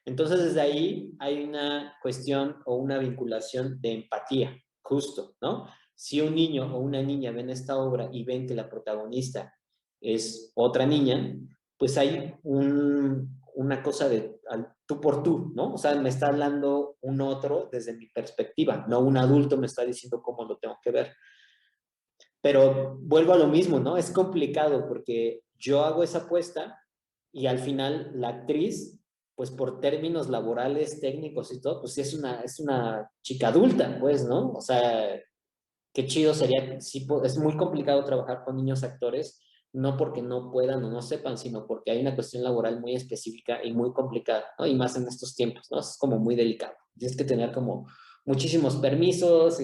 Entonces, desde ahí hay una cuestión o una vinculación de empatía, justo, ¿no? Si un niño o una niña ven esta obra y ven que la protagonista es otra niña, pues hay una cosa de tú por tú, ¿no? O sea, me está hablando un otro desde mi perspectiva, no un adulto me está diciendo cómo lo tengo que ver. Pero vuelvo a lo mismo, ¿no? Es complicado porque yo hago esa apuesta y al final la actriz, pues por términos laborales, técnicos y todo, pues es una chica adulta, pues, ¿no? O sea, qué chido sería, sí, es muy complicado trabajar con niños actores, no porque no puedan o no sepan, sino porque hay una cuestión laboral muy específica y muy complicada, ¿no? Y más en estos tiempos, ¿no? Es como muy delicado. Tienes que tener como muchísimos permisos,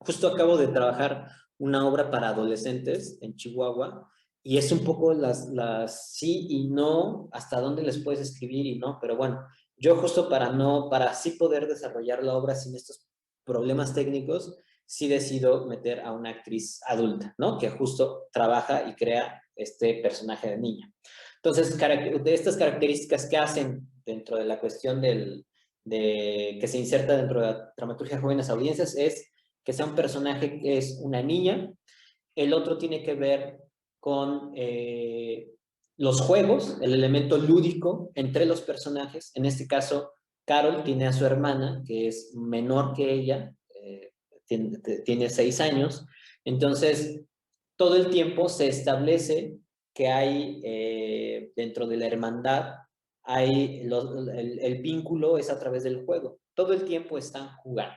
justo acabo de trabajar una obra para adolescentes en Chihuahua y es un poco las sí y no, hasta dónde les puedes escribir y no, pero bueno, yo justo para así poder desarrollar la obra sin estos problemas técnicos, sí decido meter a una actriz adulta, ¿no? Que justo trabaja y crea este personaje de niña. Entonces, de estas características que hacen dentro de la cuestión que se inserta dentro de la dramaturgia de jóvenes audiencias es que sea un personaje que es una niña, el otro tiene que ver con los juegos, el elemento lúdico entre los personajes. En este caso, Carol tiene a su hermana, que es menor que ella, tiene 6 años, entonces todo el tiempo se establece que hay dentro de la hermandad, el vínculo es a través del juego. Todo el tiempo están jugando,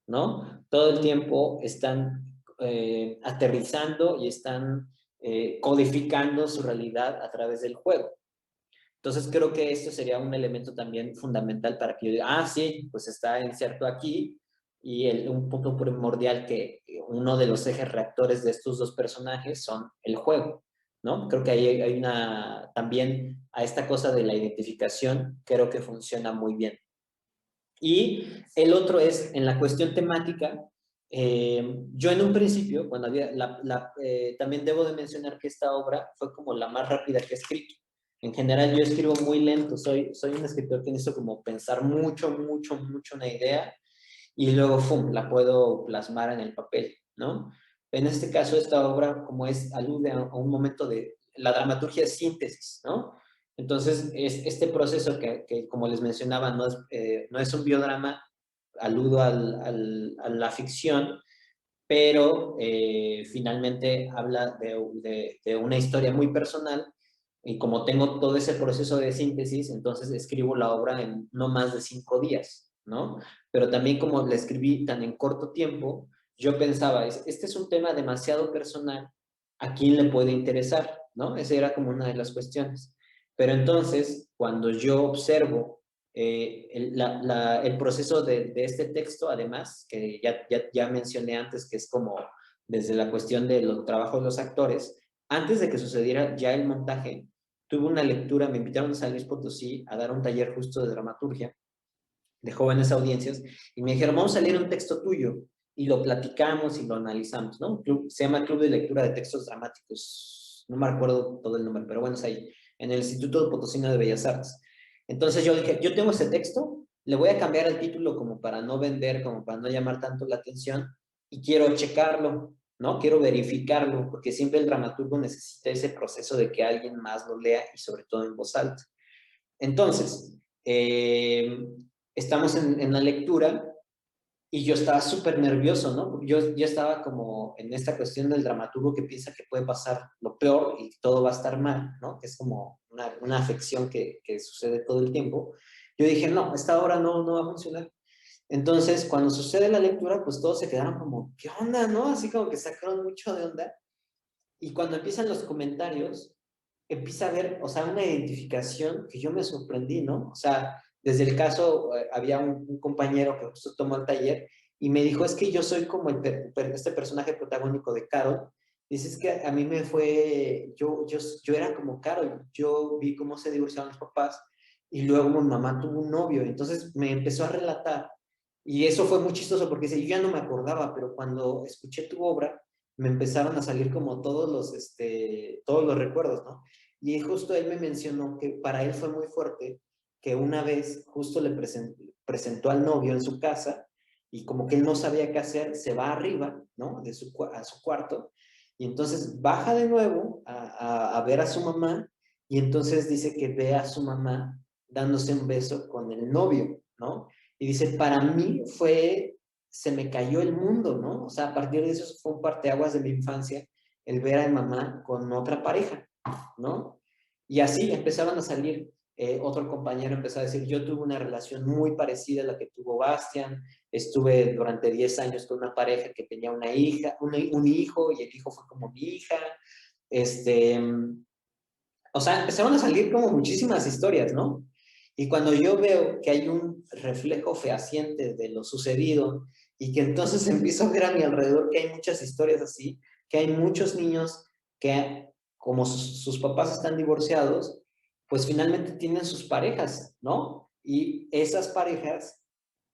¿no? Todo el tiempo están aterrizando y están codificando su realidad a través del juego. Entonces creo que esto sería un elemento también fundamental para que yo diga, ah, sí, pues está inserto aquí y un punto primordial que uno de los ejes reactores de estos dos personajes son el juego, ¿no? Creo que ahí hay también a esta cosa de la identificación, creo que funciona muy bien. Y el otro es, en la cuestión temática, yo en un principio, cuando había, también debo de mencionar que esta obra fue como la más rápida que he escrito. En general yo escribo muy lento, soy un escritor que necesito como pensar mucho una idea y luego, ¡fum!, la puedo plasmar en el papel, ¿no? En este caso, esta obra, como alude a un momento de la dramaturgia de síntesis, ¿no? Entonces, este proceso que, como les mencionaba, no es un biodrama, aludo a la ficción, pero finalmente habla de una historia muy personal y como tengo todo ese proceso de síntesis, entonces escribo la obra en no más de 5 días, ¿no? Pero también como la escribí tan en corto tiempo, yo pensaba, este es un tema demasiado personal, ¿a quién le puede interesar? ¿No? Esa era como una de las cuestiones. Pero entonces, cuando yo observo el proceso de este texto, además, que ya mencioné antes, que es como desde la cuestión de los trabajos de los actores, antes de que sucediera ya el montaje, tuve una lectura, me invitaron a San Luis Potosí a dar un taller justo de dramaturgia de jóvenes audiencias y me dijeron, vamos a leer un texto tuyo y lo platicamos y lo analizamos, ¿no? Se llama Club de Lectura de Textos Dramáticos, no me acuerdo todo el nombre, pero bueno, es ahí, en el Instituto Potosino de Bellas Artes. Entonces yo dije, yo tengo ese texto, le voy a cambiar el título como para no vender, como para no llamar tanto la atención y quiero checarlo, ¿no? Quiero verificarlo, porque siempre el dramaturgo necesita ese proceso de que alguien más lo lea y sobre todo en voz alta. Entonces, estamos en la lectura Y yo estaba súper nervioso, ¿no? Yo estaba como en esta cuestión del dramaturgo que piensa que puede pasar lo peor y todo va a estar mal, ¿no? Que es como una afección que sucede todo el tiempo. Yo dije, no, esta obra no va a funcionar. Entonces, cuando sucede la lectura, pues todos se quedaron como, ¿qué onda, no? Así como que sacaron mucho de onda. Y cuando empiezan los comentarios, empieza a haber, o sea, una identificación que yo me sorprendí, ¿no? O sea, desde el caso, había un compañero que justo tomó el taller y me dijo, es que yo soy como este personaje protagónico de Carol. Dice, es que a mí me fue, yo era como Carol, yo vi cómo se divorciaron los papás y luego mi mamá tuvo un novio, entonces me empezó a relatar y eso fue muy chistoso porque dice, yo ya no me acordaba, pero cuando escuché tu obra, me empezaron a salir como todos los recuerdos, ¿no? Y justo él me mencionó que para él fue muy fuerte que una vez justo le presentó al novio en su casa y como que él no sabía qué hacer, se va arriba, ¿no? A su cuarto y entonces baja de nuevo a ver a su mamá y entonces dice que ve a su mamá dándose un beso con el novio, ¿no? Y dice, para mí se me cayó el mundo, ¿no? O sea, a partir de eso fue un parteaguas de mi infancia, el ver a mi mamá con otra pareja, ¿no? Y así empezaron a salir, otro compañero empezó a decir, yo tuve una relación muy parecida a la que tuvo Bastian, estuve durante 10 años con una pareja que tenía una hija, un hijo, y el hijo fue como mi hija, este, o sea, empezaron a salir como muchísimas historias, ¿no? Y cuando yo veo que hay un reflejo fehaciente de lo sucedido y que entonces empiezo a ver a mi alrededor que hay muchas historias así, que hay muchos niños que, como sus papás están divorciados, pues finalmente tienen sus parejas, ¿no? Y esas parejas,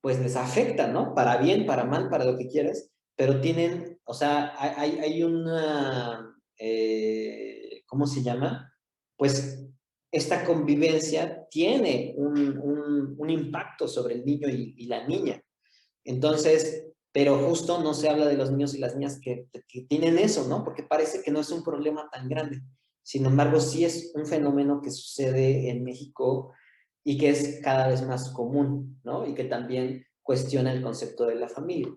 pues les afectan, ¿no? Para bien, para mal, para lo que quieras, pero tienen, o sea, hay una, ¿cómo se llama? Pues esta convivencia tiene un impacto sobre el niño y la niña. Entonces, pero justo no se habla de los niños y las niñas que tienen eso, ¿no? Porque parece que no es un problema tan grande. Sin embargo, sí es un fenómeno que sucede en México y que es cada vez más común, ¿no? Y que también cuestiona el concepto de la familia.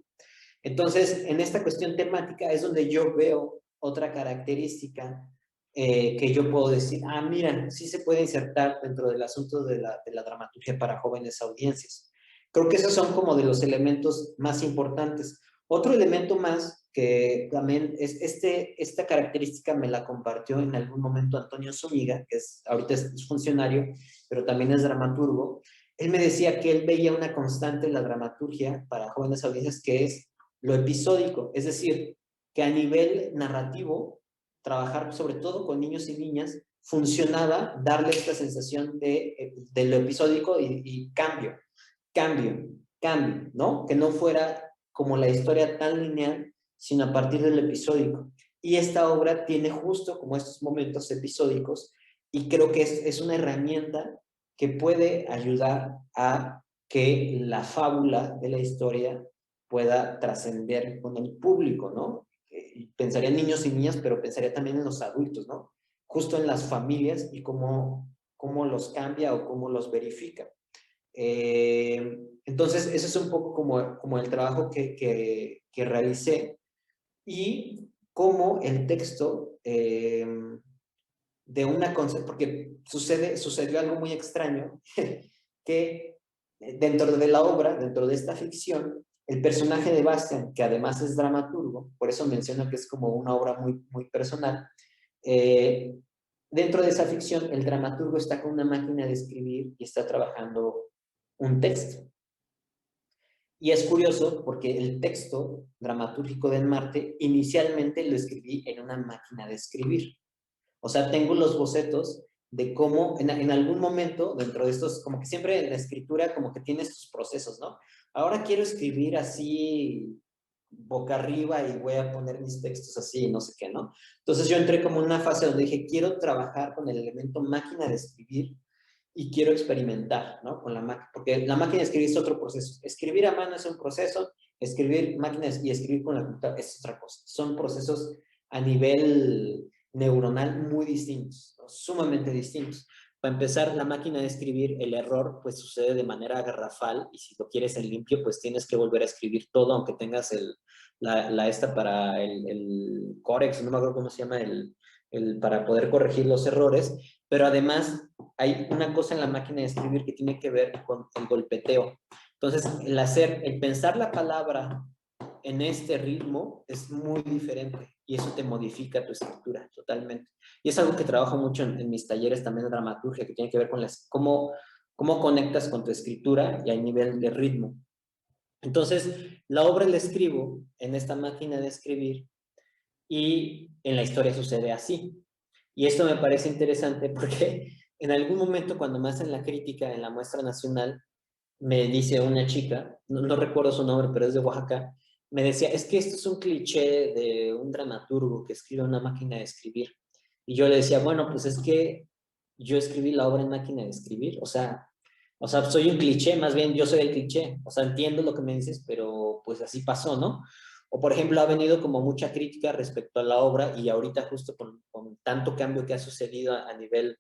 Entonces, en esta cuestión temática es donde yo veo otra característica, que yo puedo decir, ah, mira, sí se puede insertar dentro del asunto de la dramaturgia para jóvenes audiencias. Creo que esos son como de los elementos más importantes. Otro elemento más que también es esta característica me la compartió en algún momento Antonio Zúñiga, que ahorita es funcionario, pero también es dramaturgo. Él me decía que él veía una constante en la dramaturgia para jóvenes audiencias que es lo episódico, es decir, que a nivel narrativo, trabajar sobre todo con niños y niñas, funcionaba darle esta sensación de lo episódico y cambio, ¿no? Que no fuera como la historia tan lineal, sino a partir del episódico. Y esta obra tiene justo como estos momentos episódicos y creo que es una herramienta que puede ayudar a que la fábula de la historia pueda trascender con el público, ¿no? Pensaría en niños y niñas, pero pensaría también en los adultos, ¿no? Justo en las familias y cómo los cambia o cómo los verifica. Entonces, eso es un poco como el trabajo que realicé y cómo el texto, de una concepción, porque sucedió algo muy extraño, que dentro de la obra, dentro de esta ficción, el personaje de Bastian, que además es dramaturgo, por eso menciono que es como una obra muy, muy personal, eh, dentro de esa ficción, el dramaturgo está con una máquina de escribir y está trabajando un texto. Y es curioso porque el texto dramatúrgico de En Marte inicialmente lo escribí en una máquina de escribir. O sea, tengo los bocetos de cómo en algún momento dentro de estos, como que siempre en la escritura como que tienes tus procesos, ¿no? Ahora quiero escribir así boca arriba y voy a poner mis textos así, no sé qué, ¿no? Entonces yo entré como en una fase donde dije, quiero trabajar con el elemento máquina de escribir y quiero experimentar, ¿no? Con la máquina, porque la máquina de escribir es otro proceso. Escribir a mano es un proceso, escribir máquinas y escribir con la computadora es otra cosa. Son procesos a nivel neuronal muy distintos, ¿no? Sumamente distintos. Para empezar, la máquina de escribir, el error pues sucede de manera garrafal y si lo quieres en limpio, pues tienes que volver a escribir todo, aunque tengas esta para el Corex, no me acuerdo cómo se llama, para poder corregir los errores, pero además hay una cosa en la máquina de escribir que tiene que ver con el golpeteo. Entonces, el pensar la palabra en este ritmo es muy diferente y eso te modifica tu escritura totalmente. Y es algo que trabajo mucho en mis talleres también de dramaturgia, que tiene que ver con cómo conectas con tu escritura y a nivel de ritmo. Entonces, la obra la escribo en esta máquina de escribir y en la historia sucede así. Y esto me parece interesante porque en algún momento cuando me hacen la crítica en la muestra nacional, me dice una chica, no recuerdo su nombre, pero es de Oaxaca, me decía, es que esto es un cliché de un dramaturgo que escribe una máquina de escribir. Y yo le decía, bueno, pues es que yo escribí la obra en máquina de escribir, o sea, soy un cliché, más bien yo soy el cliché, o sea, entiendo lo que me dices, pero pues así pasó, ¿no? O por ejemplo, ha venido como mucha crítica respecto a la obra y ahorita justo con tanto cambio que ha sucedido a nivel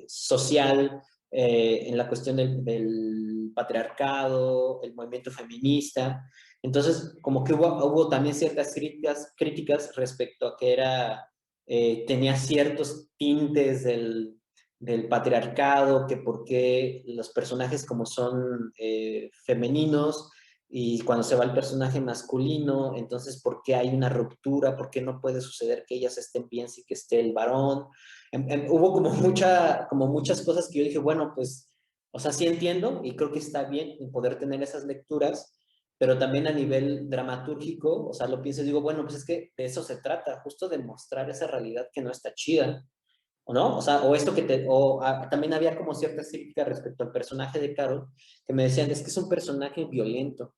social, en la cuestión del patriarcado, el movimiento feminista. Entonces, como que hubo también ciertas críticas respecto a que tenía ciertos tintes del patriarcado, que por qué los personajes como son femeninos y cuando se va el personaje masculino, entonces por qué hay una ruptura, por qué no puede suceder que ellas estén bien sin que esté el varón. Hubo como muchas cosas que yo dije, bueno, pues, o sea, sí entiendo y creo que está bien poder tener esas lecturas, pero también a nivel dramatúrgico, o sea, lo pienso y digo, bueno, pues es que de eso se trata, justo de mostrar esa realidad que no está chida, ¿o no? O sea, o esto también había como ciertas críticas respecto al personaje de Carol, que me decían, es que es un personaje violento,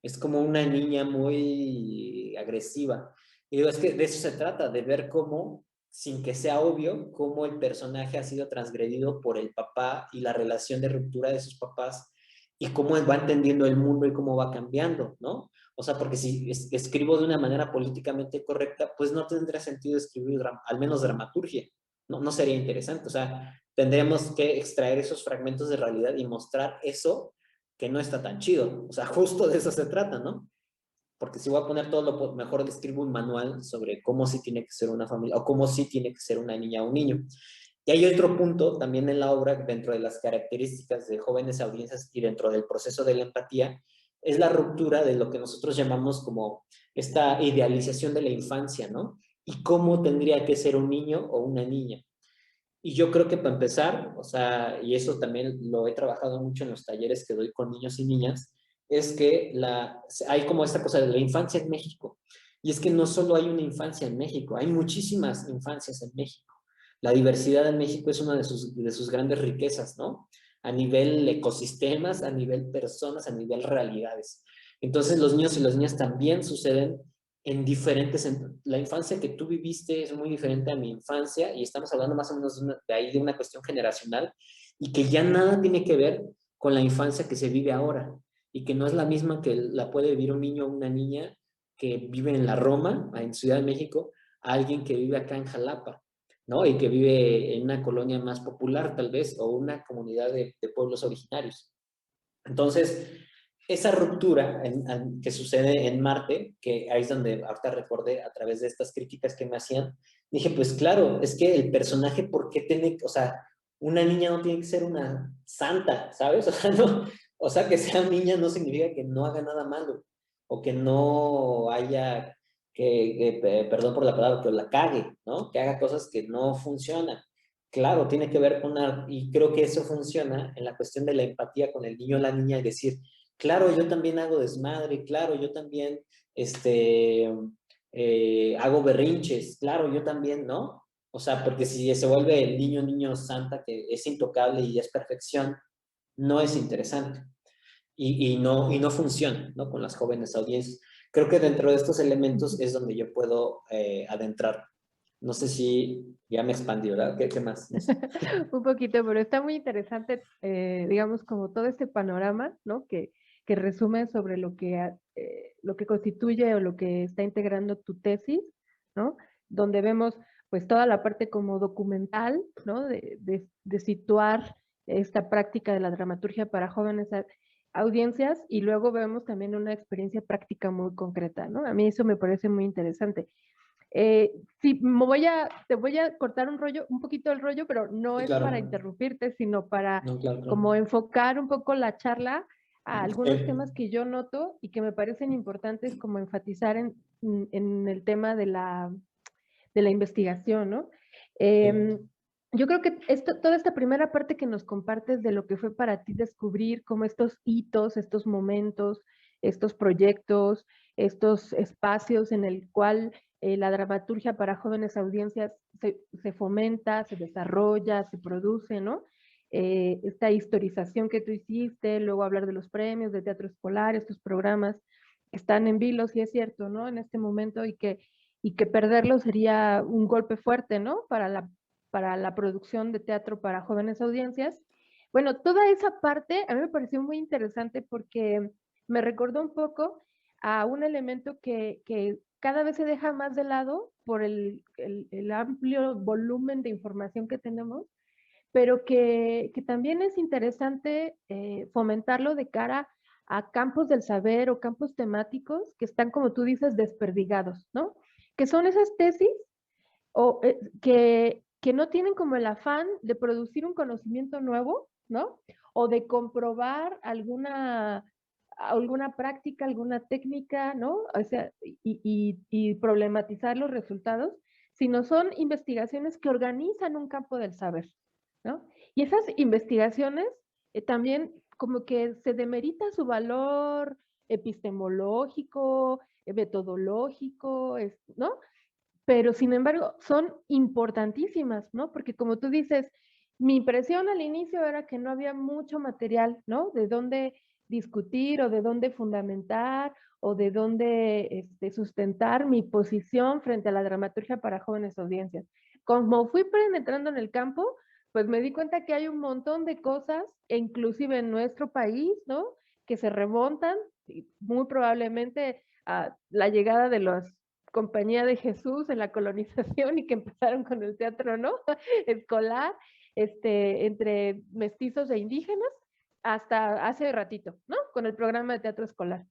es como una niña muy agresiva. Y digo, es que de eso se trata, de ver cómo, sin que sea obvio, cómo el personaje ha sido transgredido por el papá y la relación de ruptura de sus papás y cómo él va entendiendo el mundo y cómo va cambiando, ¿no? O sea, porque si escribo de una manera políticamente correcta, pues no tendría sentido escribir al menos dramaturgia, no sería interesante. O sea, tendríamos que extraer esos fragmentos de realidad y mostrar eso que no está tan chido. O sea, justo de eso se trata, ¿no? Porque si voy a poner todo mejor le escribo un manual sobre cómo sí tiene que ser una familia o cómo sí tiene que ser una niña o un niño. Y hay otro punto también en la obra, dentro de las características de jóvenes audiencias y dentro del proceso de la empatía, es la ruptura de lo que nosotros llamamos como esta idealización de la infancia, ¿no? Y cómo tendría que ser un niño o una niña. Y yo creo que para empezar, o sea, y eso también lo he trabajado mucho en los talleres que doy con niños y niñas, es que hay como esta cosa de la infancia en México. Y es que no solo hay una infancia en México, hay muchísimas infancias en México. La diversidad en México es una de sus grandes riquezas, ¿no? A nivel ecosistemas, a nivel personas, a nivel realidades. Entonces los niños y las niñas también suceden en diferentes... La infancia que tú viviste es muy diferente a mi infancia y estamos hablando más o menos de ahí de una cuestión generacional y que ya nada tiene que ver con la infancia que se vive ahora y que no es la misma que la puede vivir un niño o una niña que vive en la Roma, en Ciudad de México, a alguien que vive acá en Jalapa, ¿no? Y que vive en una colonia más popular tal vez o una comunidad de pueblos originarios. Entonces, esa ruptura que sucede en Marte, que ahí es donde ahorita recordé a través de estas críticas que me hacían, dije, pues claro, es que el personaje, ¿por qué tiene, o sea, una niña no tiene que ser una santa, ¿sabes? O sea, no, o sea, que sea niña no significa que no haga nada malo, o que no haya, perdón por la palabra, que la cague, ¿no? Que haga cosas que no funcionan. Claro, tiene que ver con y creo que eso funciona en la cuestión de la empatía con el niño o la niña y decir, claro, yo también hago desmadre, claro, yo también hago berrinches, claro, yo también, ¿no? O sea, porque si se vuelve el niño santa que es intocable y es perfección, no es interesante y no funciona, ¿no? Con las jóvenes audiencias. Creo que dentro de estos elementos es donde yo puedo adentrar. No sé si ya me expandí, ¿verdad? ¿Qué más? No sé. Un poquito, pero está muy interesante, digamos, como todo este panorama, ¿no? Que resume sobre lo que constituye o lo que está integrando tu tesis, ¿no? Donde vemos, pues toda la parte como documental, ¿no? De situar esta práctica de la dramaturgia para jóvenes audiencias, y luego vemos también una experiencia práctica muy concreta, ¿no? A mí eso me parece muy interesante. Sí, te voy a cortar un poquito el rollo, pero no Sí, es para claro. interrumpirte, sino para No, claro, como claro. enfocar un poco la charla a algunos Eh, temas que yo noto y que me parecen importantes como enfatizar en el tema de la investigación, ¿no? eh, Yo creo que toda esta primera parte que nos compartes de lo que fue para ti descubrir como estos hitos, estos momentos, estos proyectos, estos espacios en el cual la dramaturgia para jóvenes audiencias se fomenta, se desarrolla, se produce, ¿no? Esta historización que tú hiciste, luego hablar de los premios de teatro escolar, estos programas que están en vilo, sí es cierto, ¿no? En este momento y que perderlo sería un golpe fuerte, ¿no? Para la producción de teatro para jóvenes audiencias. Bueno, toda esa parte a mí me pareció muy interesante porque me recordó un poco a un elemento que cada vez se deja más de lado por el amplio volumen de información que tenemos, pero que también es interesante fomentarlo de cara a campos del saber o campos temáticos que están, como tú dices, desperdigados, ¿no? Que son esas tesis o, que no tienen como el afán de producir un conocimiento nuevo, ¿no? O de comprobar alguna práctica, alguna técnica, ¿no? O sea, y problematizar los resultados, sino son investigaciones que organizan un campo del saber, ¿no? Y esas investigaciones también como que se demerita su valor epistemológico, metodológico, ¿no? Pero sin embargo son importantísimas, ¿no? Porque como tú dices, mi impresión al inicio era que no había mucho material, ¿no? De dónde discutir o de dónde fundamentar o de dónde sustentar mi posición frente a la dramaturgia para jóvenes audiencias. Como fui penetrando en el campo, pues me di cuenta que hay un montón de cosas, e inclusive en nuestro país, ¿no? Que se remontan muy probablemente a la llegada de los Compañía de Jesús en la colonización y que empezaron con el teatro, ¿no? Escolar, entre mestizos e indígenas, hasta hace ratito, ¿no? Con el programa de teatro escolar.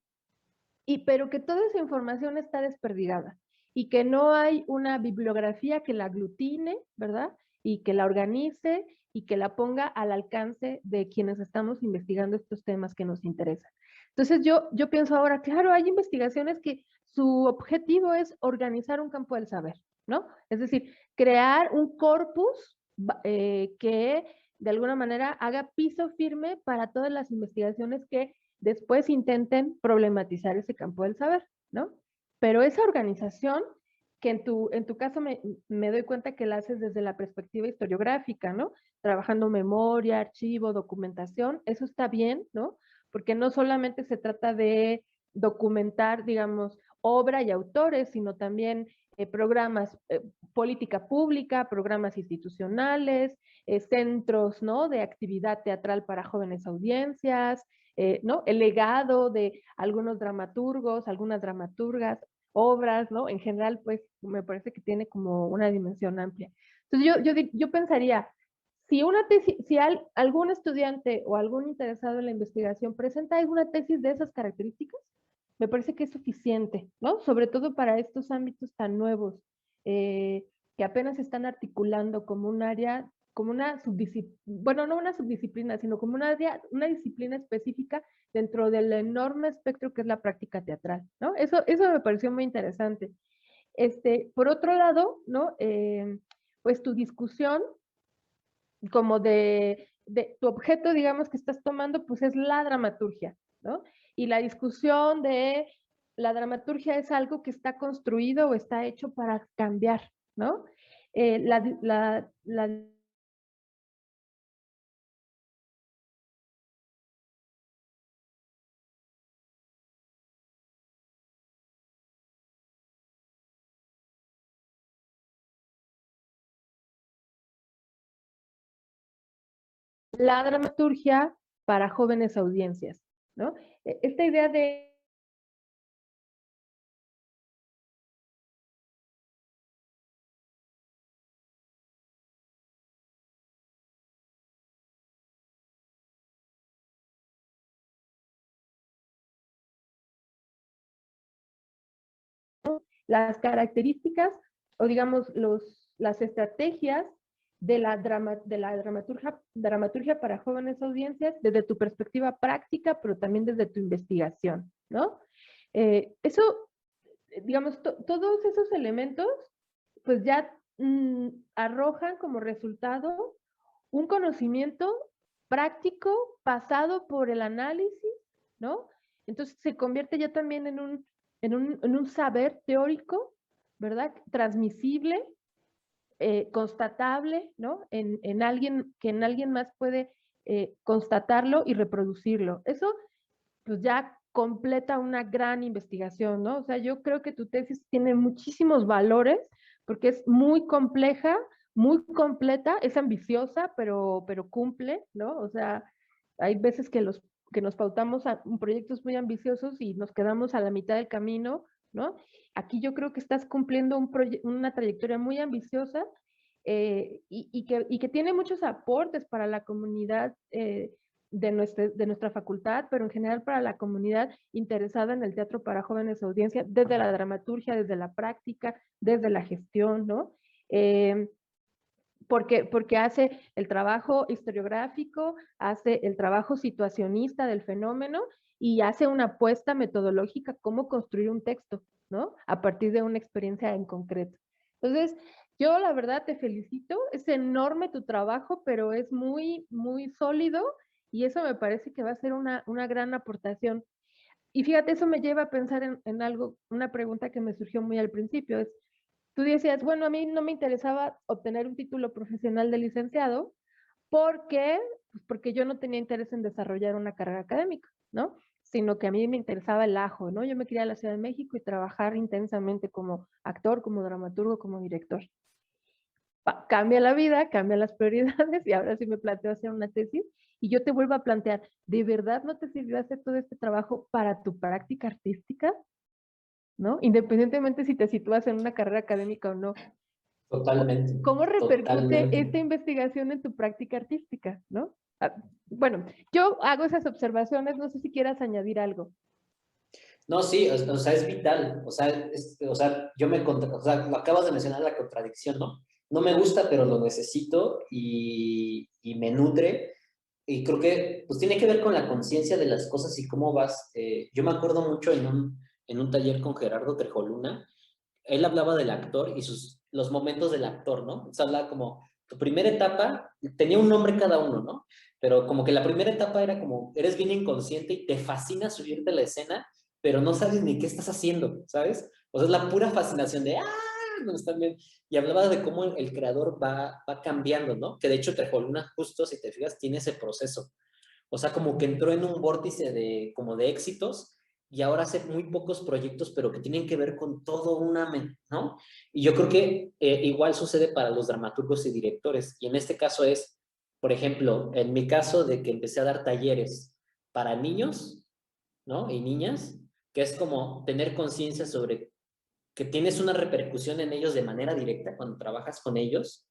Pero que toda esa información está desperdigada y que no hay una bibliografía que la aglutine, ¿verdad? Y que la organice y que la ponga al alcance de quienes estamos investigando estos temas que nos interesan. Entonces yo pienso ahora, claro, hay investigaciones que su objetivo es organizar un campo del saber, ¿no? Es decir, crear un corpus que de alguna manera haga piso firme para todas las investigaciones que después intenten problematizar ese campo del saber, ¿no? Pero esa organización, que en tu caso me doy cuenta que la haces desde la perspectiva historiográfica, ¿no? Trabajando memoria, archivo, documentación, eso está bien, ¿no? Porque no solamente se trata de documentar, digamos, obra y autores, sino también programas, política pública, programas institucionales, centros, ¿no? De actividad teatral para jóvenes audiencias, ¿no? El legado de algunos dramaturgos, algunas dramaturgas, obras, ¿no? En general, pues me parece que tiene como una dimensión amplia. Entonces yo pensaría, si una tesis, si algún estudiante o algún interesado en la investigación presenta alguna tesis de esas características, me parece que es suficiente, ¿no? Sobre todo para estos ámbitos tan nuevos, eh, que apenas se están articulando como un área, como una subdisciplina, bueno, no una subdisciplina, sino como una área, una disciplina específica dentro del enorme espectro que es la práctica teatral, ¿no? Eso me pareció muy interesante. Por otro lado, ¿no? Pues tu discusión como de tu objeto, digamos, que estás tomando, pues es la dramaturgia, ¿no? Y la discusión de la dramaturgia es algo que está construido o está hecho para cambiar, ¿no? La dramaturgia para jóvenes audiencias, ¿no? Esta idea de las características o digamos las estrategias de la dramaturgia para jóvenes audiencias desde tu perspectiva práctica, pero también desde tu investigación, ¿no? Eso, digamos, todos esos elementos, pues ya arrojan como resultado un conocimiento práctico pasado por el análisis, ¿no? Entonces se convierte ya también en un saber teórico, ¿verdad? Transmisible, constatable, ¿no? En alguien, que en alguien más puede constatarlo y reproducirlo. Eso, pues ya completa una gran investigación, ¿no? O sea, yo creo que tu tesis tiene muchísimos valores porque es muy compleja, muy completa, es ambiciosa, pero cumple, ¿no? O sea, hay veces que nos pautamos a proyectos muy ambiciosos y nos quedamos a la mitad del camino, ¿no? Aquí yo creo que estás cumpliendo una trayectoria muy ambiciosa y que tiene muchos aportes para la comunidad de nuestra facultad, pero en general para la comunidad interesada en el teatro para jóvenes audiencias, desde la dramaturgia, desde la práctica, desde la gestión, ¿no? Porque hace el trabajo historiográfico, hace el trabajo situacionista del fenómeno y hace una apuesta metodológica cómo construir un texto, ¿no? A partir de una experiencia en concreto. Entonces, yo la verdad te felicito, es enorme tu trabajo, pero es muy, muy sólido y eso me parece que va a ser una gran aportación. Y fíjate, eso me lleva a pensar en algo, una pregunta que me surgió muy al principio, es, tú decías, bueno, a mí no me interesaba obtener un título profesional de licenciado porque, pues porque yo no tenía interés en desarrollar una carrera académica, ¿no? Sino que a mí me interesaba el ajo, ¿no? Yo me quería a la Ciudad de México y trabajar intensamente como actor, como dramaturgo, como director. Cambia la vida, cambian las prioridades y ahora sí me planteo hacer una tesis y yo te vuelvo a plantear, ¿de verdad no te sirvió hacer todo este trabajo para tu práctica artística? ¿No? Independientemente si te sitúas en una carrera académica o no. Totalmente, ¿Cómo repercute esta totalmente. investigación en tu práctica artística, no? Bueno, yo hago esas observaciones, no sé si quieras añadir algo. No, sí, o sea, es vital. O sea, o sea, lo acabas de mencionar, la contradicción, ¿no? No me gusta, pero lo necesito y me nutre. Y creo que pues tiene que ver con la conciencia de las cosas y cómo vas. Yo me acuerdo mucho en un taller con Gerardo Trejoluna. Él hablaba del actor y los momentos del actor, ¿no? O sea, hablaba como tu primera etapa, tenía un nombre cada uno, ¿no? Pero como que la primera etapa era como, eres bien inconsciente y te fascina subirte a la escena, pero no sabes ni qué estás haciendo, ¿sabes? O sea, es la pura fascinación de, no están bien. Y hablaba de cómo el creador va cambiando, ¿no? Que de hecho Trejoluna justo, si te fijas, tiene ese proceso. O sea, como que entró en un vórtice como de éxitos y ahora hace muy pocos proyectos, pero que tienen que ver con todo una, ¿no? Y yo creo que igual sucede para los dramaturgos y directores. Y en este caso es, por ejemplo, en mi caso de que empecé a dar talleres para niños, ¿no? Y niñas, que es como tener conciencia sobre que tienes una repercusión en ellos de manera directa cuando trabajas con ellos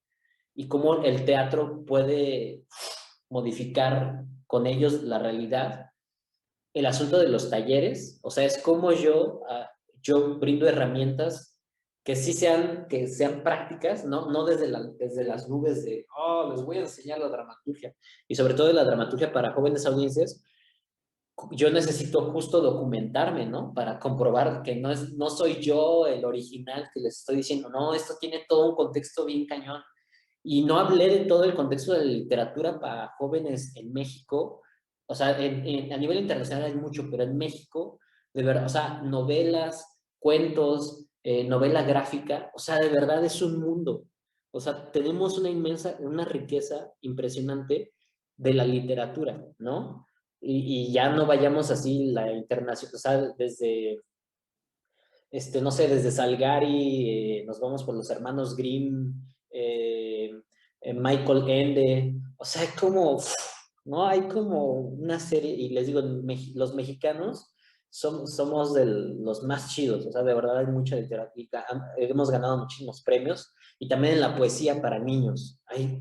y cómo el teatro puede modificar con ellos la realidad. El asunto de los talleres, o sea, es como yo brindo herramientas que sí que sean prácticas, no desde las nubes de, les voy a enseñar la dramaturgia, y sobre todo la dramaturgia para jóvenes audiencias. Yo necesito justo documentarme, ¿no? Para comprobar que no soy yo el original que les estoy diciendo, no, esto tiene todo un contexto bien cañón. Y no hablé de todo el contexto de la literatura para jóvenes en México. O sea, a nivel internacional hay mucho, pero en México, de verdad, o sea, novelas, cuentos, novela gráfica, o sea, de verdad es un mundo. O sea, tenemos una riqueza impresionante de la literatura, ¿no? Y ya no vayamos así la internacional, o sea, desde no sé, desde Salgari, nos vamos por los hermanos Grimm, Michael Ende, o sea, hay como, ¿no? Hay como una serie, y les digo, los mexicanos somos de los más chidos, o sea, de verdad hay mucha literatura, hemos ganado muchísimos premios, y también en la poesía para niños, hay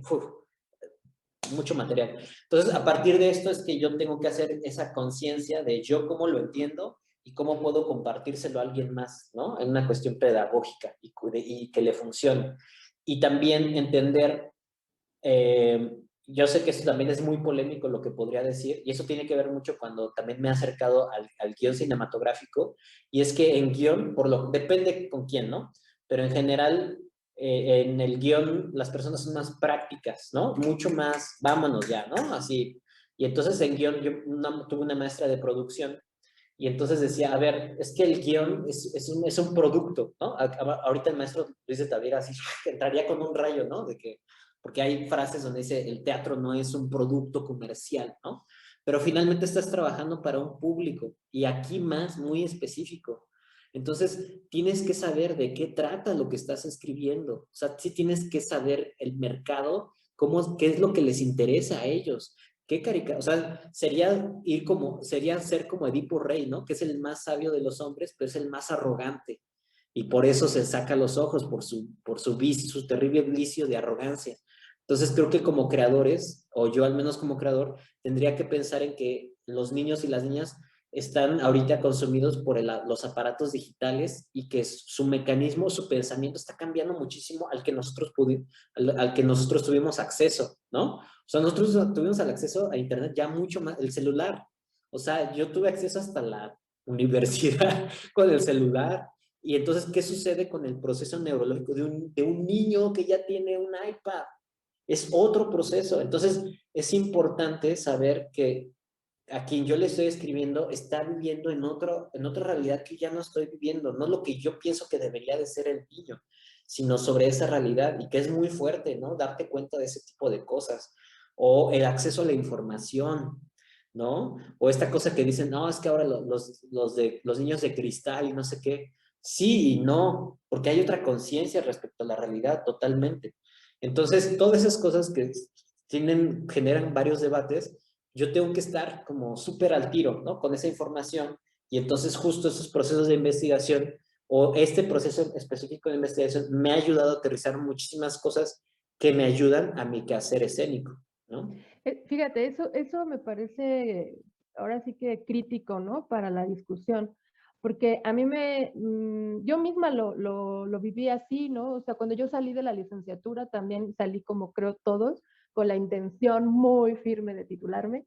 mucho material. Entonces, a partir de esto es que yo tengo que hacer esa conciencia de yo cómo lo entiendo y cómo puedo compartírselo a alguien más, ¿no? En una cuestión pedagógica y que le funcione. Y también entender, yo sé que esto también es muy polémico lo que podría decir, y eso tiene que ver mucho cuando también me he acercado al guión cinematográfico, y es que en guión, depende con quién, ¿no? Pero en general, en el guión las personas son más prácticas, ¿no? Mucho más, vámonos ya, ¿no? Así. Y entonces en guión yo tuve una maestra de producción y entonces decía, a ver, es que el guión es un producto, ¿no? Ahorita el maestro Luis de Tavira así entraría con un rayo, ¿no? Porque hay frases donde dice, el teatro no es un producto comercial, ¿no? Pero finalmente estás trabajando para un público y aquí más muy específico. Entonces, tienes que saber de qué trata lo que estás escribiendo. O sea, sí tienes que saber el mercado, qué es lo que les interesa a ellos. O sea, sería ser como Edipo Rey, ¿no? Que es el más sabio de los hombres, pero es el más arrogante. Y por eso se saca los ojos, por su vicio, su terrible vicio de arrogancia. Entonces creo que como creadores, o yo al menos como creador, tendría que pensar en que los niños y las niñas están ahorita consumidos por los aparatos digitales y que su mecanismo, su pensamiento está cambiando muchísimo al que nosotros tuvimos acceso, ¿no? O sea, nosotros tuvimos el acceso a internet ya mucho más, el celular. O sea, yo tuve acceso hasta la universidad con el celular. Y entonces, ¿qué sucede con el proceso neurológico de un niño que ya tiene un iPad? Es otro proceso. Entonces, es importante saber que a quien yo le estoy escribiendo está viviendo en otra realidad que ya no estoy viviendo, no lo que yo pienso que debería de ser el niño, sino sobre esa realidad y que es muy fuerte, ¿no? Darte cuenta de ese tipo de cosas. O el acceso a la información, ¿no? O esta cosa que dicen, no, es que ahora los niños de cristal y no sé qué. Sí y no, porque hay otra conciencia respecto a la realidad totalmente. Entonces, todas esas cosas que generan varios debates, yo tengo que estar como súper al tiro, ¿no? Con esa información y entonces justo esos procesos de investigación o este proceso específico de investigación me ha ayudado a aterrizar muchísimas cosas que me ayudan a mi quehacer escénico, ¿no? Fíjate, eso me parece ahora sí que crítico, ¿no? Para la discusión, porque a mí yo misma lo viví así, ¿no? O sea, cuando yo salí de la licenciatura también salí como creo todos, con la intención muy firme de titularme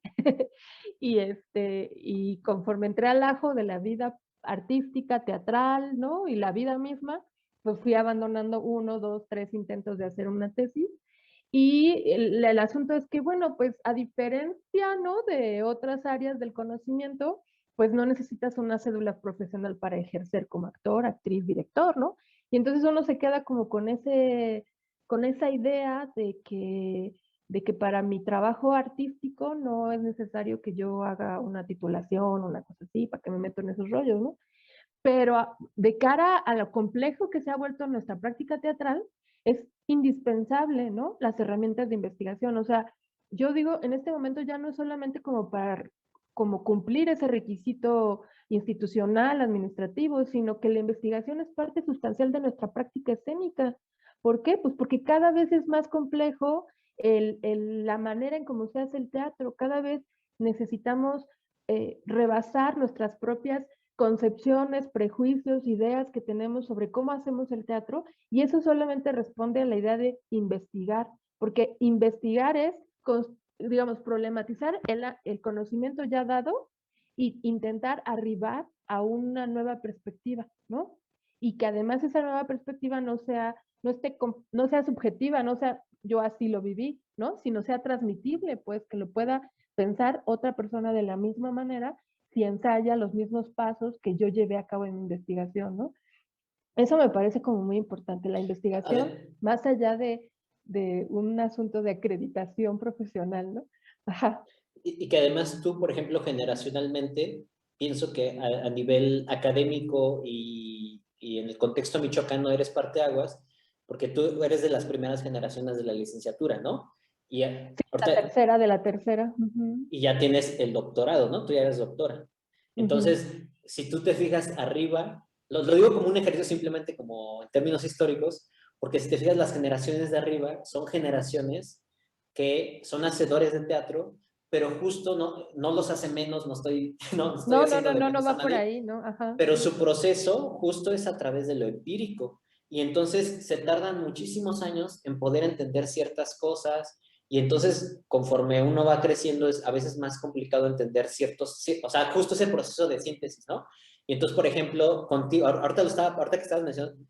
y conforme entré al ajo de la vida artística, teatral, ¿no? Y la vida misma, pues fui abandonando 1, 2, 3 intentos de hacer una tesis y el asunto es que, bueno, pues a diferencia, ¿no? De otras áreas del conocimiento, pues no necesitas una cédula profesional para ejercer como actor, actriz, director, ¿no? Y entonces uno se queda como con esa idea de que para mi trabajo artístico no es necesario que yo haga una titulación, una cosa así, para que me meto en esos rollos, ¿no? Pero de cara a lo complejo que se ha vuelto nuestra práctica teatral, es indispensable, ¿no? Las herramientas de investigación. O sea, yo digo, en este momento ya no es solamente como para como cumplir ese requisito institucional, administrativo, sino que la investigación es parte sustancial de nuestra práctica escénica. ¿Por qué? Pues porque cada vez es más complejo la manera en cómo se hace el teatro, cada vez necesitamos rebasar nuestras propias concepciones, prejuicios, ideas que tenemos sobre cómo hacemos el teatro, y eso solamente responde a la idea de investigar, porque investigar es, digamos, problematizar el conocimiento ya dado e intentar arribar a una nueva perspectiva, ¿no? Y que además esa nueva perspectiva no sea subjetiva, no sea yo así lo viví, ¿no? Sino sea transmitible, pues que lo pueda pensar otra persona de la misma manera si ensaya los mismos pasos que yo llevé a cabo en mi investigación, ¿no? Eso me parece como muy importante, la investigación, más allá de un asunto de acreditación profesional, ¿no? Ajá. Y que además tú, por ejemplo, generacionalmente, pienso que a nivel académico y en el contexto michoacano eres parteaguas, porque tú eres de las primeras generaciones de la licenciatura, ¿no? Y, La tercera de la tercera. Uh-huh. Y ya tienes el doctorado, ¿no? Tú ya eres doctora. Entonces, si tú te fijas arriba, lo digo como un ejercicio simplemente como en términos históricos, porque si te fijas, las generaciones de arriba son generaciones que son hacedores de teatro, pero justo no los hace menos, no estoy No, haciendo de no menos a va por nadie, ahí, ¿no? Ajá. pero su proceso justo es a través de lo empírico. Y entonces se tardan muchísimos años en poder entender ciertas cosas. Y entonces, conforme uno va creciendo, es a veces más complicado entender o sea, justo ese proceso de síntesis, ¿no? Y entonces, por ejemplo, contigo, ahorita que estabas mencionando,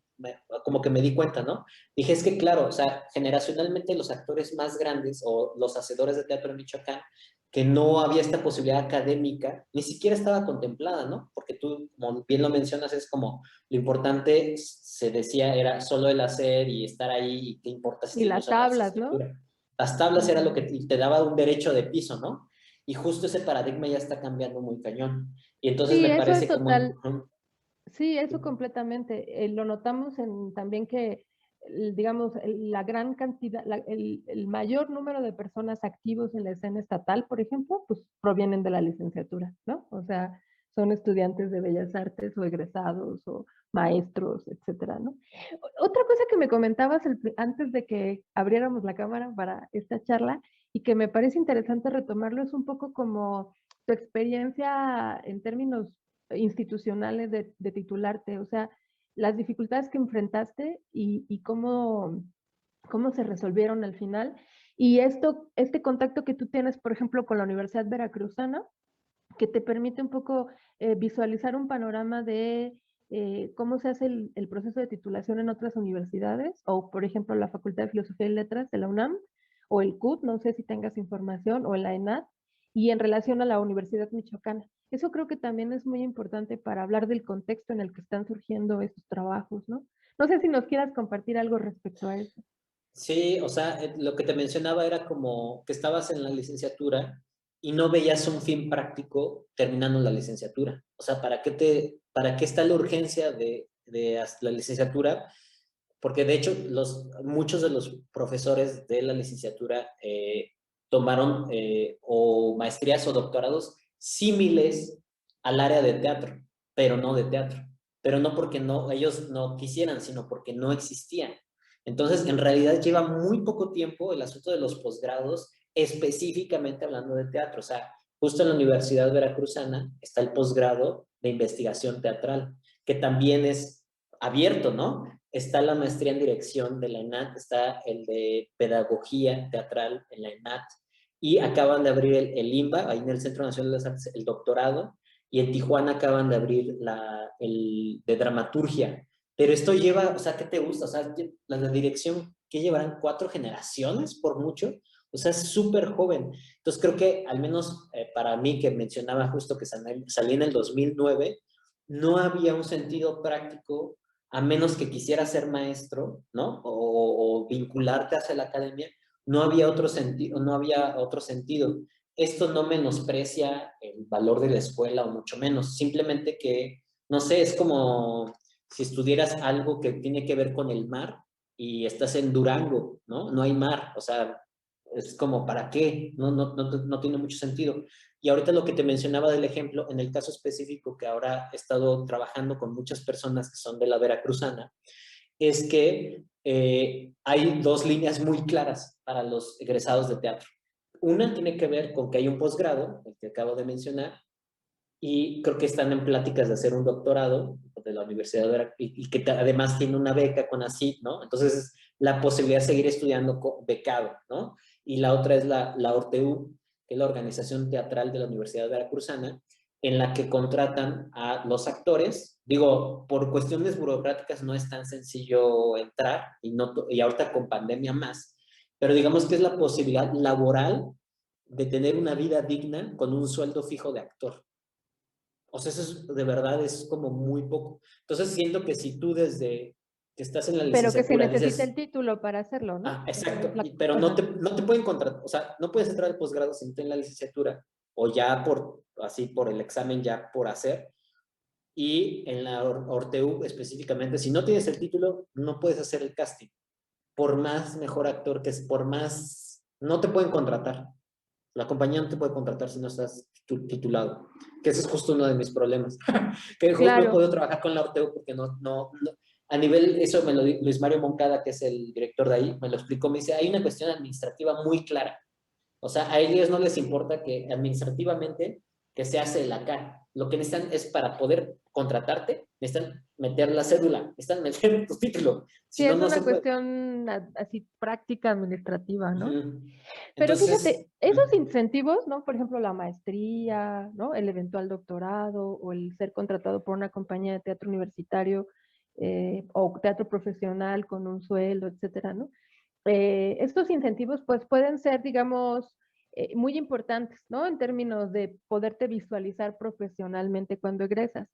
como que me di cuenta, ¿no? Dije, es que claro, o sea, generacionalmente los actores más grandes o los hacedores de teatro en Michoacán, que no había esta posibilidad académica, ni siquiera estaba contemplada, ¿no? Porque tú, como bien lo mencionas, es como lo importante, se decía, era solo el hacer y estar ahí, y qué importa si Y tienes las o no tablas, ¿no? licenciatura. Las tablas era lo que te daba un derecho de piso, ¿no? Y justo ese paradigma ya está cambiando muy cañón. Y entonces Sí, me eso es parece como... total. Sí, eso completamente. Lo notamos también que, digamos, la gran cantidad, el mayor número de personas activos en la escena estatal, por ejemplo, pues provienen de la licenciatura, ¿no? O sea, son estudiantes de bellas artes o egresados o maestros, etcétera, ¿no? Otra cosa que me comentabas antes de que abriéramos la cámara para esta charla y que me parece interesante retomarlo es un poco como tu experiencia en términos institucionales de titularte, o sea, las dificultades que enfrentaste y cómo se resolvieron al final. Y este contacto que tú tienes, por ejemplo, con la Universidad Veracruzana, que te permite un poco visualizar un panorama de cómo se hace el proceso de titulación en otras universidades, o por ejemplo la Facultad de Filosofía y Letras de la UNAM, o el CUT, no sé si tengas información, o en la ENAD, y en relación a la Universidad Michoacana. Eso creo que también es muy importante para hablar del contexto en el que están surgiendo estos trabajos, ¿no? No sé si nos quieras compartir algo respecto a eso. Sí, o sea, lo que te mencionaba era como que estabas en la licenciatura y no veías un fin práctico terminando la licenciatura. O sea, para qué está la urgencia de la licenciatura? Porque de hecho muchos de los profesores de la licenciatura tomaron o maestrías o doctorados símiles al área de teatro, pero no de teatro. Pero no porque ellos no quisieran, sino porque no existían. Entonces, en realidad lleva muy poco tiempo el asunto de los posgrados, específicamente hablando de teatro. O sea, justo en la Universidad Veracruzana está el posgrado de investigación teatral, que también es abierto, ¿no? Está la maestría en dirección de la ENAT, está el de pedagogía teatral en la ENAT, y acaban de abrir el IMBA, ahí en el Centro Nacional de las Artes, el doctorado, y en Tijuana acaban de abrir el de dramaturgia. Pero esto lleva, o sea, ¿qué te gusta? O sea, la de dirección, ¿qué llevarán? 4 generaciones por mucho. O sea, es súper joven. Entonces creo que, al menos para mí, que mencionaba justo que salí en el 2009, no había un sentido práctico a menos que quisieras ser maestro, ¿no? O vincularte hacia la academia, no había otro sentido, no había otro sentido. Esto no menosprecia el valor de la escuela o mucho menos, simplemente que, no sé, es como si estudiaras algo que tiene que ver con el mar y estás en Durango, ¿no? No hay mar, o sea, es como, ¿para qué? No tiene mucho sentido. Y ahorita lo que te mencionaba del ejemplo, en el caso específico que ahora he estado trabajando con muchas personas que son de la Veracruzana, es que hay 2 líneas muy claras para los egresados de teatro. Una tiene que ver con que hay un posgrado, el que acabo de mencionar, y creo que están en pláticas de hacer un doctorado de la Universidad de Veracruz, y que además tiene una beca con ACID, ¿no? Entonces, la posibilidad de seguir estudiando becado, ¿no? Y la otra es la ORTEU, que es la Organización Teatral de la Universidad Veracruzana, en la que contratan a los actores. Digo, por cuestiones burocráticas no es tan sencillo entrar, y ahorita con pandemia más, pero digamos que es la posibilidad laboral de tener una vida digna con un sueldo fijo de actor. O sea, eso de verdad es como muy poco. Entonces siento que si tú desde que estás en la Pero que se licenciatura necesita el dices, título para hacerlo, ¿no? Esa es exacto, la... pero Ajá. no te pueden contratar, o sea, no puedes entrar al posgrado sin tener la licenciatura, o ya así por el examen ya por hacer. Y en la ORTEU específicamente, si no tienes el título, no puedes hacer el casting. Por más mejor actor que es, por más, no te pueden contratar. La compañía no te puede contratar si no estás titulado, que ese es justo uno de mis problemas, que justo no Claro. puedo trabajar con la Orteo porque a nivel, eso me lo Luis Mario Moncada, que es el director de ahí, me lo explicó, me dice, hay una cuestión administrativa muy clara, O sea, a ellos no les importa que administrativamente que se hace el acá. Lo que necesitan es para poder contratarte, necesitan meter la cédula, necesitan meter tu título. Sí, Si no, es no se una puede. cuestión así práctica administrativa, ¿no? Pero Entonces, fíjate, esos incentivos, ¿no? Por ejemplo, la maestría, ¿no? El eventual doctorado o el ser contratado por una compañía de teatro universitario o teatro profesional con un sueldo, etcétera, ¿no? Estos incentivos, pues, pueden ser, digamos, muy importantes, ¿no? En términos de poderte visualizar profesionalmente cuando egresas.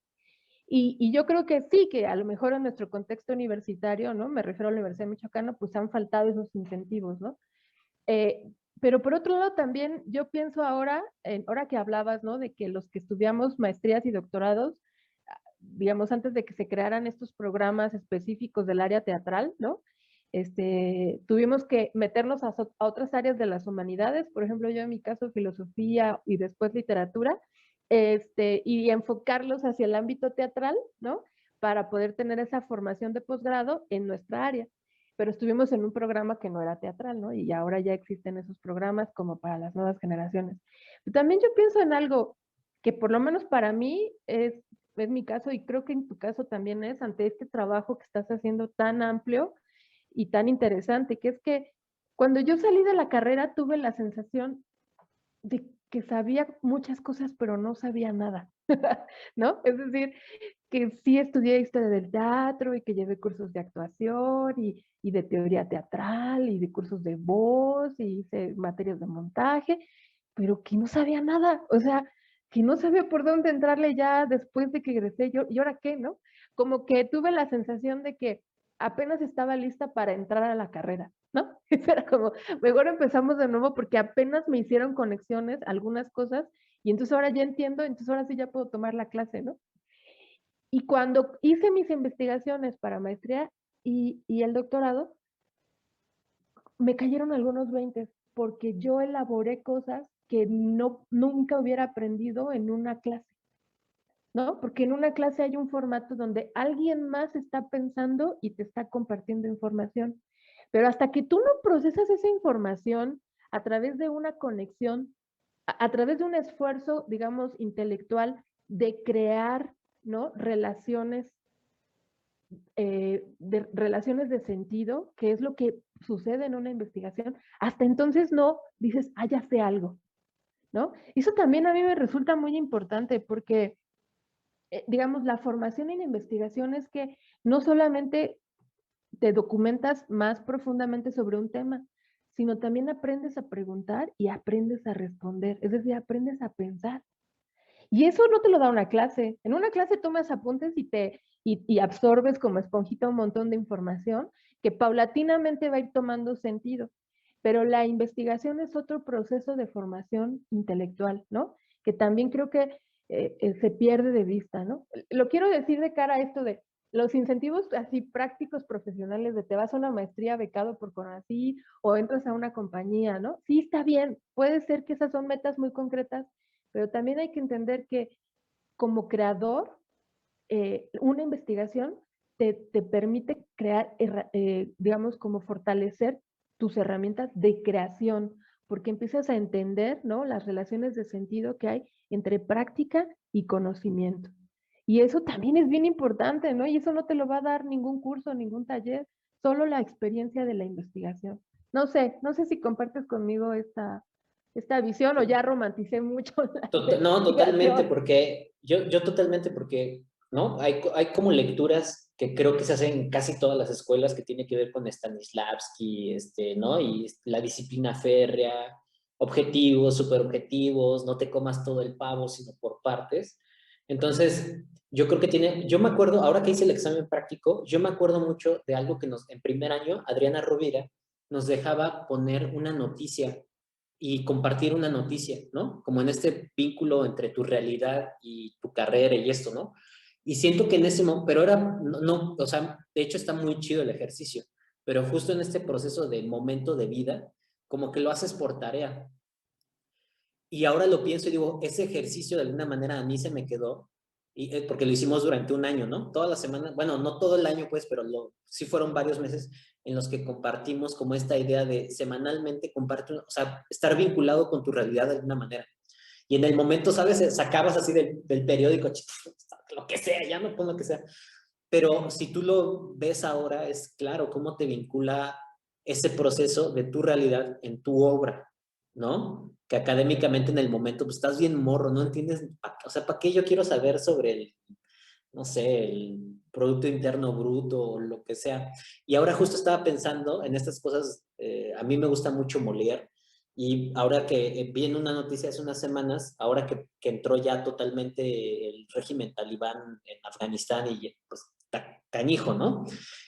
Y yo creo que sí, que a lo mejor en nuestro contexto universitario, ¿no? Me refiero a la Universidad de Michoacán, pues han faltado esos incentivos, ¿no? Eh, pero por otro lado también yo pienso ahora, ahora que hablabas, ¿no? De que los que estudiamos maestrías y doctorados, digamos, antes de que se crearan estos programas específicos del área teatral, ¿no? Tuvimos que meternos a otras áreas de las humanidades, por ejemplo, yo en mi caso filosofía y después literatura, y enfocarlos hacia el ámbito teatral, ¿no? Para poder tener esa formación de posgrado en nuestra área. Pero estuvimos en un programa que no era teatral, ¿no? Y ahora ya existen esos programas como para las nuevas generaciones. También yo pienso en algo que por lo menos para mí es mi caso y creo que en tu caso también es ante este trabajo que estás haciendo tan amplio y tan interesante, que es que cuando yo salí de la carrera tuve la sensación de que sabía muchas cosas, pero no sabía nada, ¿no? Es decir, que sí estudié historia del teatro y que llevé cursos de actuación y de teoría teatral y de cursos de voz y hice materias de montaje, pero que no sabía nada, o sea, que no sabía por dónde entrarle ya después de que egresé yo, ¿y ahora qué, no? Como que tuve la sensación de que apenas estaba lista para entrar a la carrera, ¿no? Era como, mejor empezamos de nuevo porque apenas me hicieron conexiones, algunas cosas, y entonces ahora ya entiendo, entonces ahora sí ya puedo tomar la clase, ¿no? Y cuando hice mis investigaciones para maestría y el doctorado, me cayeron algunos 20 porque yo elaboré cosas que nunca hubiera aprendido en una clase, ¿no? Porque en una clase hay un formato donde alguien más está pensando y te está compartiendo información. Pero hasta que tú no procesas esa información a través de una conexión, a través de un esfuerzo, digamos, intelectual de crear, ¿no? Relaciones de sentido, que es lo que sucede en una investigación, hasta entonces no dices, ah, ya sé algo, ¿no? Eso también a mí me resulta muy importante porque, digamos, la formación en investigación es que no solamente te documentas más profundamente sobre un tema, sino también aprendes a preguntar y aprendes a responder, es decir, aprendes a pensar. Y eso no te lo da una clase. En una clase tomas apuntes y absorbes como esponjita un montón de información que paulatinamente va a ir tomando sentido. Pero la investigación es otro proceso de formación intelectual, ¿no? Que también creo que se pierde de vista, ¿no? Lo quiero decir de cara a esto de los incentivos así prácticos profesionales de te vas a una maestría becado por CONACYT o entras a una compañía, ¿no? Sí, está bien, puede ser que esas son metas muy concretas, pero también hay que entender que como creador, una investigación te permite crear, digamos, como fortalecer tus herramientas de creación, porque empiezas a entender, ¿no? Las relaciones de sentido que hay entre práctica y conocimiento. Y eso también es bien importante, ¿no? Y eso no te lo va a dar ningún curso, ningún taller, solo la experiencia de la investigación. No sé si compartes conmigo esta visión o ya romanticé mucho la No, totalmente, investigación. porque yo totalmente, porque, ¿no? Hay como lecturas que creo que se hacen en casi todas las escuelas que tiene que ver con Stanislavski, ¿no? Y la disciplina férrea, objetivos, superobjetivos, no te comas todo el pavo, sino por partes. Entonces, yo creo que yo me acuerdo, ahora que hice el examen práctico, yo me acuerdo mucho de algo que en primer año, Adriana Rovira nos dejaba poner una noticia y compartir una noticia, ¿no? Como en este vínculo entre tu realidad y tu carrera y esto, ¿no? Y siento que en ese momento, pero era, no, o sea, de hecho está muy chido el ejercicio, pero justo en este proceso de momento de vida, como que lo haces por tarea. Y ahora lo pienso y digo, ese ejercicio de alguna manera a mí se me quedó porque lo hicimos durante un año, ¿no? Toda la semana, bueno, no todo el año, pues, pero sí fueron varios meses en los que compartimos como esta idea de semanalmente compartir, o sea, estar vinculado con tu realidad de alguna manera. Y en el momento, ¿sabes? Sacabas así del periódico, lo que sea, ya no pon lo que sea. Pero si tú lo ves ahora, es claro cómo te vincula ese proceso de tu realidad en tu obra, ¿no? Que académicamente en el momento pues estás bien morro, no entiendes, o sea, ¿para qué yo quiero saber sobre el, no sé, el Producto Interno Bruto o lo que sea? Y ahora justo estaba pensando en estas cosas, a mí me gusta mucho Molière, y ahora que vi en una noticia hace unas semanas, ahora que entró ya totalmente el régimen talibán en Afganistán y pues canijo, ¿no?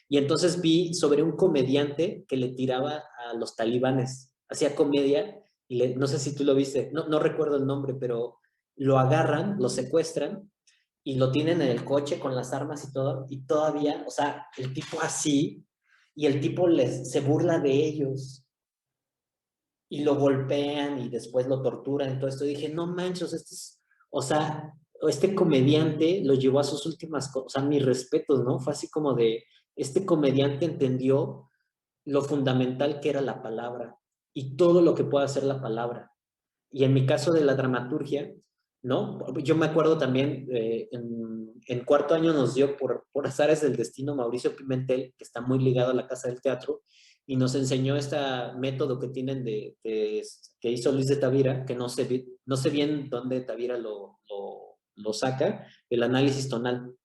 Y entonces vi sobre un comediante que le tiraba a los talibanes, hacía comedia, y no sé si tú lo viste, no recuerdo el nombre, pero lo agarran, lo secuestran y lo tienen en el coche con las armas y todo, y todavía, o sea, el tipo así, y el tipo se burla de ellos, y lo golpean y después lo torturan y todo esto. Y dije, no manches, o sea, este comediante lo llevó a sus últimas cosas, o sea, mis respetos, ¿no? Fue así como de, este comediante entendió lo fundamental que era la palabra y todo lo que puede hacer la palabra. Y en mi caso de la dramaturgia, ¿no? Yo me acuerdo también, en cuarto año nos dio por azares del destino Mauricio Pimentel, que está muy ligado a la Casa del Teatro, y nos enseñó este método que tienen que hizo Luis de Tavira, que no sé bien dónde Tavira lo saca, el análisis tonal.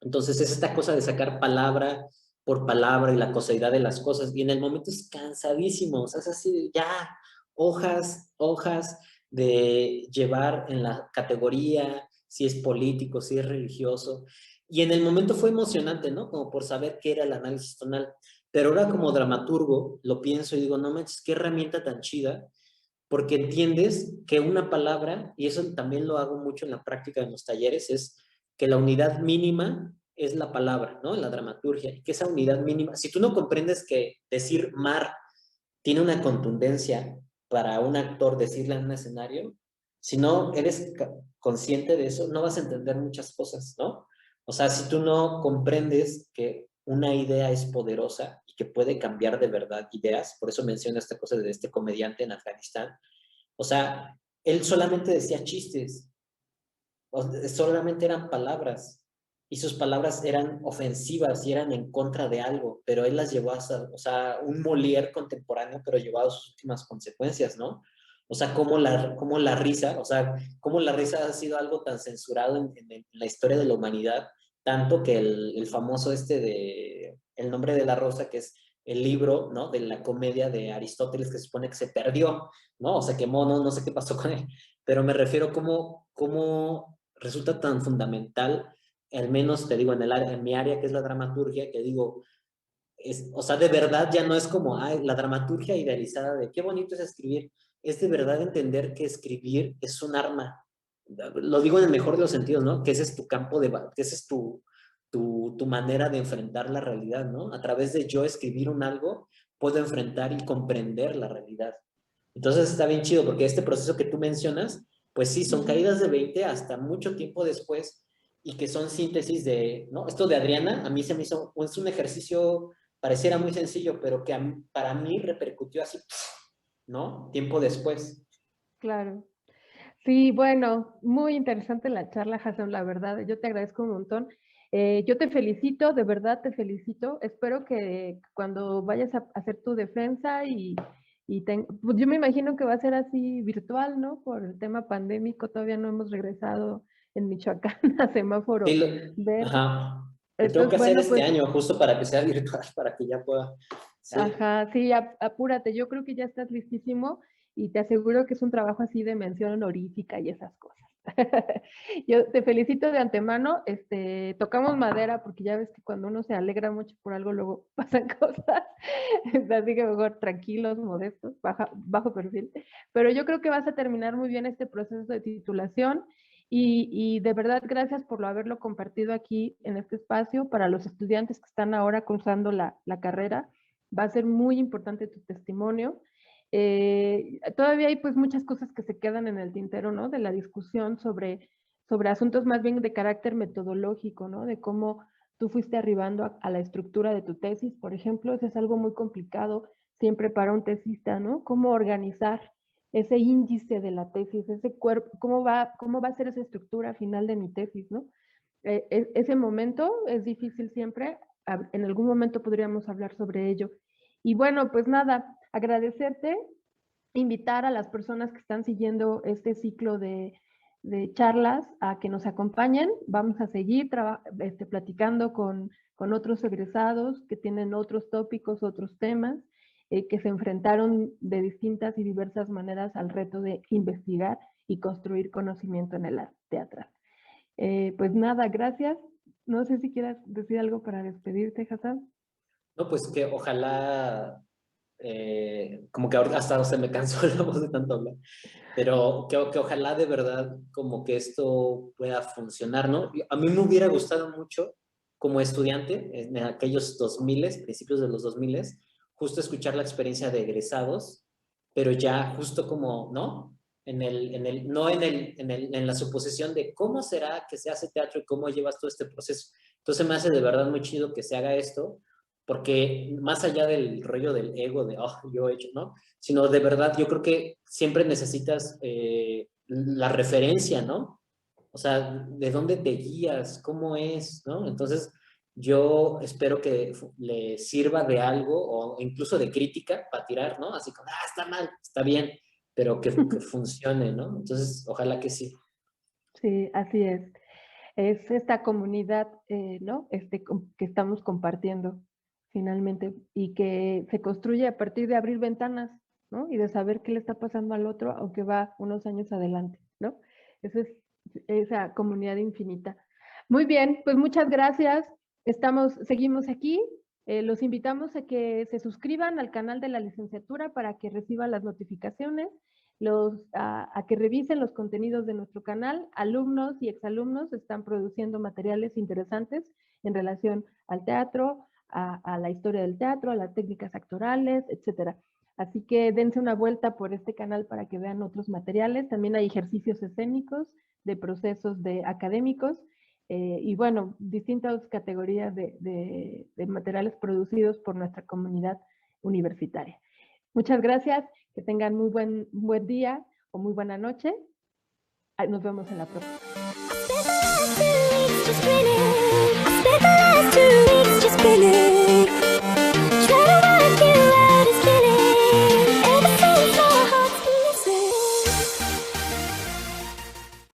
Entonces es esta cosa de sacar palabra por palabra y la causalidad de las cosas. Y en el momento es cansadísimo, o sea, es así de ya, hojas de llevar en la categoría, si es político, si es religioso. Y en el momento fue emocionante, ¿no? Como por saber qué era el análisis tonal. Pero ahora como dramaturgo lo pienso y digo, no manches, qué herramienta tan chida, porque entiendes que una palabra, y eso también lo hago mucho en la práctica de los talleres, es que la unidad mínima es la palabra, ¿no? En la dramaturgia, y que esa unidad mínima, si tú no comprendes que decir mar tiene una contundencia para un actor decirla en un escenario, si no eres consciente de eso, no vas a entender muchas cosas, ¿no? O sea, si tú no comprendes que una idea es poderosa y que puede cambiar de verdad ideas, por eso menciono esta cosa de este comediante en Afganistán, o sea, él solamente decía chistes, solamente eran palabras, y sus palabras eran ofensivas y eran en contra de algo, pero él las llevó hasta, o sea, un Molière contemporáneo, pero llevado a sus últimas consecuencias, ¿no? O sea, cómo la risa, o sea, cómo la risa ha sido algo tan censurado en la historia de la humanidad, tanto que el famoso de El nombre de la rosa, que es el libro, ¿no? De la comedia de Aristóteles, que se supone que se perdió, ¿no? O se quemó, no sé qué pasó con él, pero me refiero cómo resulta tan fundamental, al menos te digo, en mi área que es la dramaturgia, que digo, o sea, de verdad ya no es como la dramaturgia idealizada de qué bonito es escribir, es de verdad entender que escribir es un arma. Lo digo en el mejor de los sentidos, ¿no? Que ese es tu campo que ese es tu manera de enfrentar la realidad, ¿no? A través de yo escribir un algo, puedo enfrentar y comprender la realidad. Entonces está bien chido porque este proceso que tú mencionas, pues sí, son caídas de 20 hasta mucho tiempo después y que son síntesis de, ¿no? Esto de Adriana, a mí se me hizo, es un ejercicio, pareciera muy sencillo, pero que para mí repercutió así, ¿no? Tiempo después. Claro. Sí, bueno, muy interesante la charla, Hassan, la verdad. Yo te agradezco un montón. Yo te felicito, de verdad te felicito. Espero que cuando vayas a hacer tu defensa pues yo me imagino que va a ser así virtual, ¿no? Por el tema pandémico, todavía no hemos regresado en Michoacán a semáforo Sí, verde. ajá. Lo tengo que Entonces, hacer bueno, este pues, año, justo para que sea virtual, para que ya pueda. Sí. ajá, sí, apúrate. Yo creo que ya estás listísimo y te aseguro que es un trabajo así de mención honorífica y esas cosas. Yo te felicito de antemano, tocamos madera porque ya ves que cuando uno se alegra mucho por algo luego pasan cosas, así que mejor tranquilos, modestos, bajo perfil, pero yo creo que vas a terminar muy bien este proceso de titulación y de verdad gracias por haberlo compartido aquí en este espacio para los estudiantes que están ahora cursando la carrera, va a ser muy importante tu testimonio. Todavía hay pues muchas cosas que se quedan en el tintero, ¿no? De la discusión sobre sobre asuntos más bien de carácter metodológico, ¿no? De cómo tú fuiste arribando a la estructura de tu tesis, por ejemplo. Eso es algo muy complicado siempre para un tesista, ¿no? Cómo organizar ese índice de la tesis, ese cuerpo, cómo va a ser esa estructura final de mi tesis, ¿no? Ese momento es difícil siempre, en algún momento podríamos hablar sobre ello. Y bueno, pues nada, agradecerte, invitar a las personas que están siguiendo este ciclo de charlas a que nos acompañen. Vamos a seguir platicando con otros egresados que tienen otros tópicos, otros temas, que se enfrentaron de distintas y diversas maneras al reto de investigar y construir conocimiento en el arte teatral. Pues nada, gracias. No sé si quieras decir algo para despedirte, Hassan. No, pues que ojalá, como que ahora hasta se me cansó la voz de tanto hablar, pero que ojalá de verdad como que esto pueda funcionar, ¿no? A mí me hubiera gustado mucho como estudiante en aquellos 2000, principios de los 2000, justo escuchar la experiencia de egresados, pero ya justo como, ¿no? No en la suposición de cómo será que se hace teatro y cómo llevas todo este proceso. Entonces me hace de verdad muy chido que se haga esto, porque más allá del rollo del ego de, oh, yo he hecho, ¿no? Sino de verdad, yo creo que siempre necesitas la referencia, ¿no? O sea, ¿de dónde te guías? ¿Cómo es? ¿No? Entonces, yo espero que le sirva de algo o incluso de crítica para tirar, ¿no? Así como, está mal, está bien, pero que funcione, ¿no? Entonces, ojalá que sí. Sí, así es. Es esta comunidad, ¿no? Que estamos compartiendo finalmente y que se construye a partir de abrir ventanas, ¿no? Y de saber qué le está pasando al otro, aunque va unos años adelante, ¿no? Esa es esa comunidad infinita. Muy bien, pues muchas gracias. Seguimos aquí. Los invitamos a que se suscriban al canal de la licenciatura para que reciban las notificaciones, a que revisen los contenidos de nuestro canal. Alumnos y exalumnos están produciendo materiales interesantes en relación al teatro, a la historia del teatro, a las técnicas actorales, etcétera. Así que dense una vuelta por este canal para que vean otros materiales. También hay ejercicios escénicos de procesos académicos, y bueno, distintas categorías de materiales producidos por nuestra comunidad universitaria. Muchas gracias, que tengan muy buen día o muy buena noche. Nos vemos en la próxima.